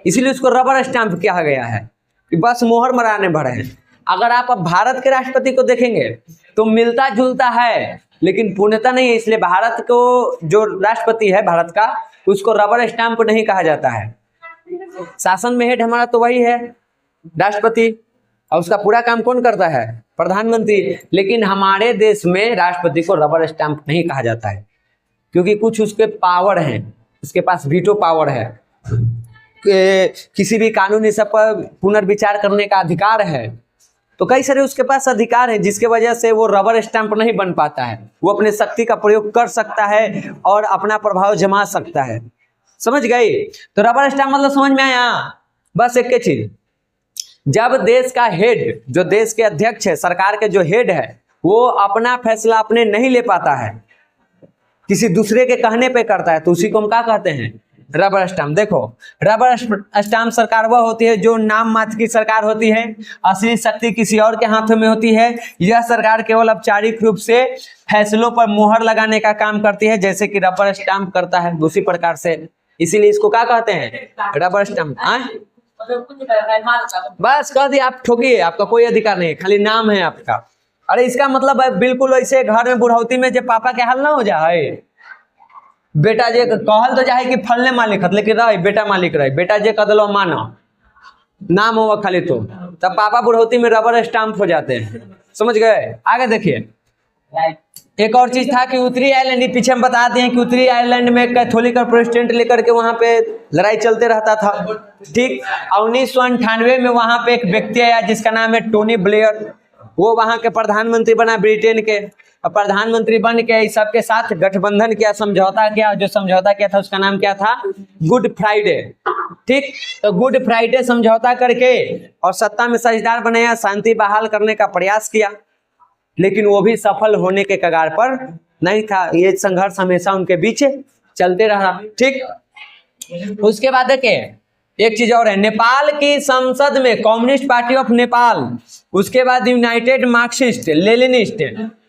इसलिए उसको रबर स्टाम्प कहा गया है। कि बस मोहर मराने भरे हैं। अगर आप अब भारत के राष्ट्रपति को देखेंगे तो मिलता जुलता है लेकिन पूर्णता नहीं है, इसलिए भारत को जो राष्ट्रपति है भारत का, उसको रबर स्टैंप नहीं कहा जाता है। शासन में हेड हमारा तो वही है राष्ट्रपति, और उसका पूरा काम कौन करता है? प्रधानमंत्री। लेकिन हमारे देश में राष्ट्रपति को रबर स्टैंप नहीं कहा जाता है क्योंकि कुछ उसके पावर हैं, उसके पास वीटो पावर है, किसी भी कानूनी सब पर पुनर्विचार करने का अधिकार है। तो कई सारे उसके पास अधिकार है जिसके वजह से वो रबर स्टैंप नहीं बन पाता है। वो अपने शक्ति का प्रयोग कर सकता है और अपना प्रभाव जमा सकता है। समझ गए? तो रबर स्टैंप मतलब समझ में आया? बस एक चीज, जब देश का हेड, जो देश के अध्यक्ष है, सरकार के जो हेड है, वो अपना फैसला अपने नहीं ले पाता है, किसी दूसरे के कहने पे करता है, तो उसी को हम क्या कहते हैं? Rubber stamp. देखो, रबर स्टैंप सरकार वह होती है जो नाम मात्र की सरकार होती है, असली शक्ति किसी और के हाथों में होती है। यह सरकार केवल औपचारिक रूप से फैसलों पर मोहर लगाने का काम करती है, जैसे कि रबर स्टैंप करता है, उसी प्रकार से। इसीलिए इसको क्या कहते हैं? Rubber stamp. बस कह दिया, आप ठोकिए, आपका कोई अधिकार नहीं, खाली नाम है आपका। अरे इसका मतलब है बिल्कुल ऐसे घर में बुढ़ौती में जब पापा के हाल ना हो जाए, बेटा जे कहल तो चाहे कि फलने मालिक हत, लेकिन रहे बेटा मालिक रहे, बेटा जे कदलो मानो नाम होगा खाली, तो तब पापा बुढ़ौती में रबर स्टैंप हो जाते हैं। समझ गए? आगे देखिए, एक और चीज था कि उत्तरी आयरलैंड, पीछे हम बताते हैं कि उत्तरी आयरलैंड में कैथोलिक और प्रोटेस्टेंट लेकर के वहां पे लड़ाई चलते रहता था। ठीक, 1998 में वहां पे एक व्यक्ति आया जिसका नाम है टोनी ब्लेयर। वो वहां के प्रधानमंत्री बना ब्रिटेन के, और प्रधानमंत्री बन के सबके साथ गठबंधन किया, समझौता किया। जो समझौता किया था उसका नाम क्या था? Good Friday. ठीक, तो गुड फ्राइडे समझौता करके और सत्ता में साझेदार बनाया, शांति बहाल करने का प्रयास किया, लेकिन वो भी सफल होने के कगार पर नहीं था। ये संघर्ष हमेशा उनके बीच चलते रहा। ठीक, उसके बाद देखिए एक चीज और है, नेपाल की संसद में कम्युनिस्ट पार्टी ऑफ नेपाल, उसके बाद United Marxist Leninist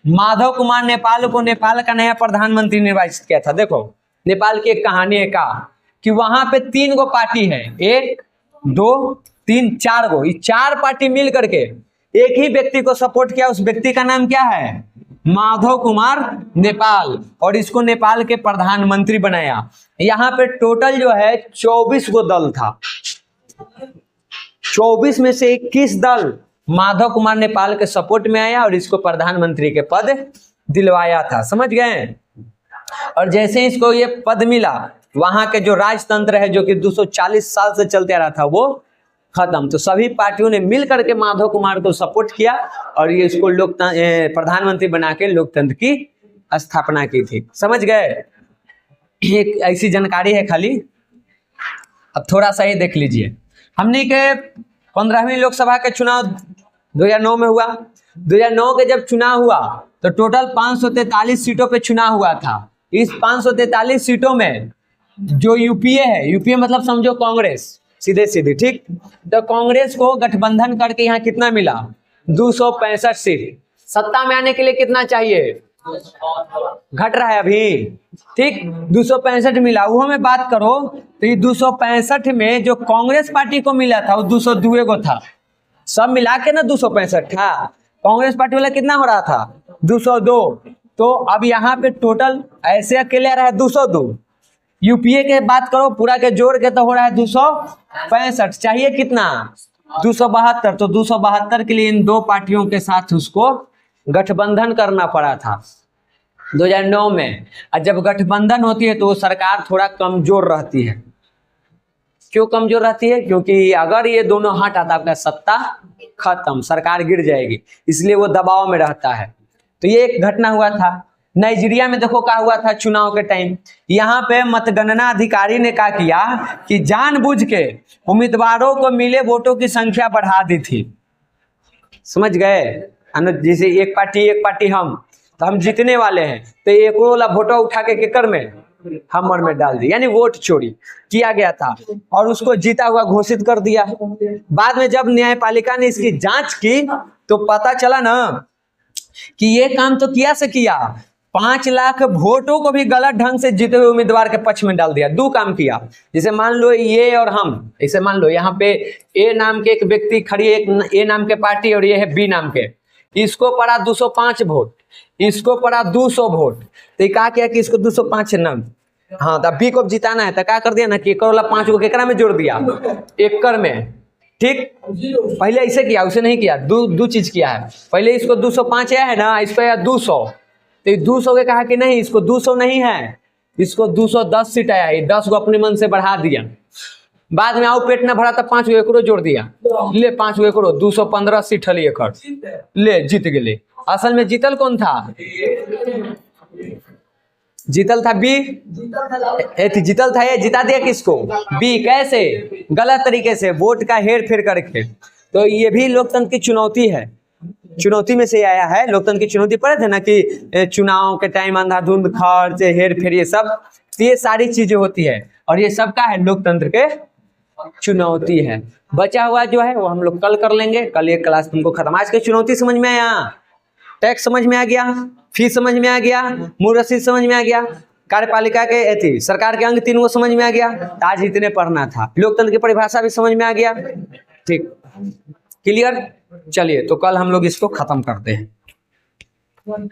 Madhav Kumar Nepal को नेपाल का नया प्रधानमंत्री निर्वाचित किया था। देखो, नेपाल की एक कहानी है का कि वहां पे 3 गो पार्टी है, 1 2 3 4 गो, ये 4 पार्टी मिल करके एक ही व्यक्ति को सपोर्ट किया। उस व्यक्ति का नाम क्या है? माधव कुमार नेपाल, और इसको नेपाल के प्रधानमंत्री बनाया। यहाँ पे टोटल जो है 24 गो दल था, 24 में से 21 दल माधव कुमार नेपाल के सपोर्ट में आया और इसको प्रधानमंत्री के पद दिलवाया था। समझ गए? और जैसे ही इसको ये पद मिला, वहां के जो राजतंत्र है जो कि 240 साल से चलते आ रहा था, वो खत्म। तो सभी पार्टियों ने मिल करके माधव कुमार को सपोर्ट किया और ये इसको प्रधानमंत्री बना के लोकतंत्र की स्थापना की थी। समझ गए? एक ऐसी जानकारी है खाली। अब थोड़ा सा ये देख लीजिए, हमने के 15वीं लोकसभा के चुनाव 2009 में हुआ। 2009 के जब चुनाव हुआ तो टोटल 543 सीटों पे चुनाव हुआ था। इस 543 सीटों में जो यूपीए है, यूपीए मतलब समझो कांग्रेस, सीधे सीधे। ठीक, तो कांग्रेस को गठबंधन करके यहाँ कितना मिला? 265 सीट। सत्ता में आने के लिए कितना चाहिए? घट रहा है अभी। ठीक, 265 मिला। वो में बात करो तो ये 265 में जो कांग्रेस पार्टी को मिला था वो 202 को था। सब मिला के ना 265 था। कांग्रेस पार्टी वाला कितना हो रहा था? 202। तो अब यहाँ पे टोटल ऐसे अकेले आ रहा है 202। यूपीए के बात करो पूरा के जोड़ के तो हो रहा है 265। चाहिए कितना? 272। तो 272 के लिए इन 2 पार्टियों के साथ उसको गठबंधन करना पड़ा था 2009 में। और जब गठबंधन होती है तो वो सरकार थोड़ा कमजोर रहती है। क्यों कमजोर रहती है? क्योंकि अगर ये दोनों हट आता आपका सत्ता खत्म, सरकार गिर जाएगी, इसलिए वो दबाव में रहता है। तो ये एक घटना हुआ था। नाइजीरिया में देखो क्या हुआ था चुनाव के टाइम। यहाँ पे मतगणना अधिकारी ने क्या किया कि जानबूझ के उम्मीदवारों को मिले वोटों की संख्या बढ़ा दी थी। समझ गए? जैसे एक पार्टी हम, तो हम जीतने वाले हैं, तो एक वाला वोटो उठा के केकर में, हमर में डाल दी, यानी वोट चोरी किया गया था और उसको जीता हुआ घोषित कर दिया। बाद में जब न्यायपालिका ने इसकी जांच की तो पता चला ना कि ये काम तो किया से किया, 5 लाख वोटों को भी गलत ढंग से जीते हुए उम्मीदवार के पक्ष में डाल दिया। 2 काम किया। जैसे मान लो ये और हम, इसे मान लो यहाँ पे ए नाम के एक व्यक्ति खड़ी है, एक ए नाम के पार्टी, और ये है बी नाम के। इसको पड़ा 205 वोट, इसको पड़ा 200 वोट। तो क्या किया कि इसको 205 नाम, हाँ, तो बी को जिताना है तो क्या कर दिया ना कि एक वाला 5 को केकरा में जोड़ दिया, एकड़ में। ठीक, पहले ऐसे किया, उसे नहीं किया। दो चीज किया है। पहले इसको 205 है ना, इसको आया 200, तो 200 के कहा कि नहीं, इसको 200 नहीं है, इसको 210 सीट आया, ये 10 को अपने मन से बढ़ा दिया। बाद में आओ पेट न भरा तो 5 गो एकड़ो जोड़ दिया, ले 5 गो एकड़ो, 215 सीट हली एकड़, ले जीत गए। असल में जीतल कौन था? जीतल था बी, जीतल था ये, जिता दिया किसको? बी। कैसे? गलत तरीके से, वोट का हेर फेर करके। तो ये भी लोकतंत्र की चुनौती है, चुनौती में से आया है। लोकतंत्र की चुनौती पढ़े थे ना कि चुनाव के टाइम अंधाधुंध खर्च, हेर फेर, ये सब, ये सारी चीजें होती है, और ये सब का है लोकतंत्र के चुनौती है। बचा हुआ जो है वो हम लोग कल कर लेंगे। कल ये क्लास तुमको खत्म। आज की चुनौती समझ में आया? टैक्स समझ में आ गया, फीस समझ में आ गया, मूल रसीद समझ में आ गया, कार्यपालिका के थी सरकार के अंग 3 वो समझ में आ गया। आज इतने पढ़ना था। लोकतंत्र की परिभाषा भी समझ में आ गया। ठीक, क्लियर? चलिए, तो कल हम लोग इसको खत्म करते हैं।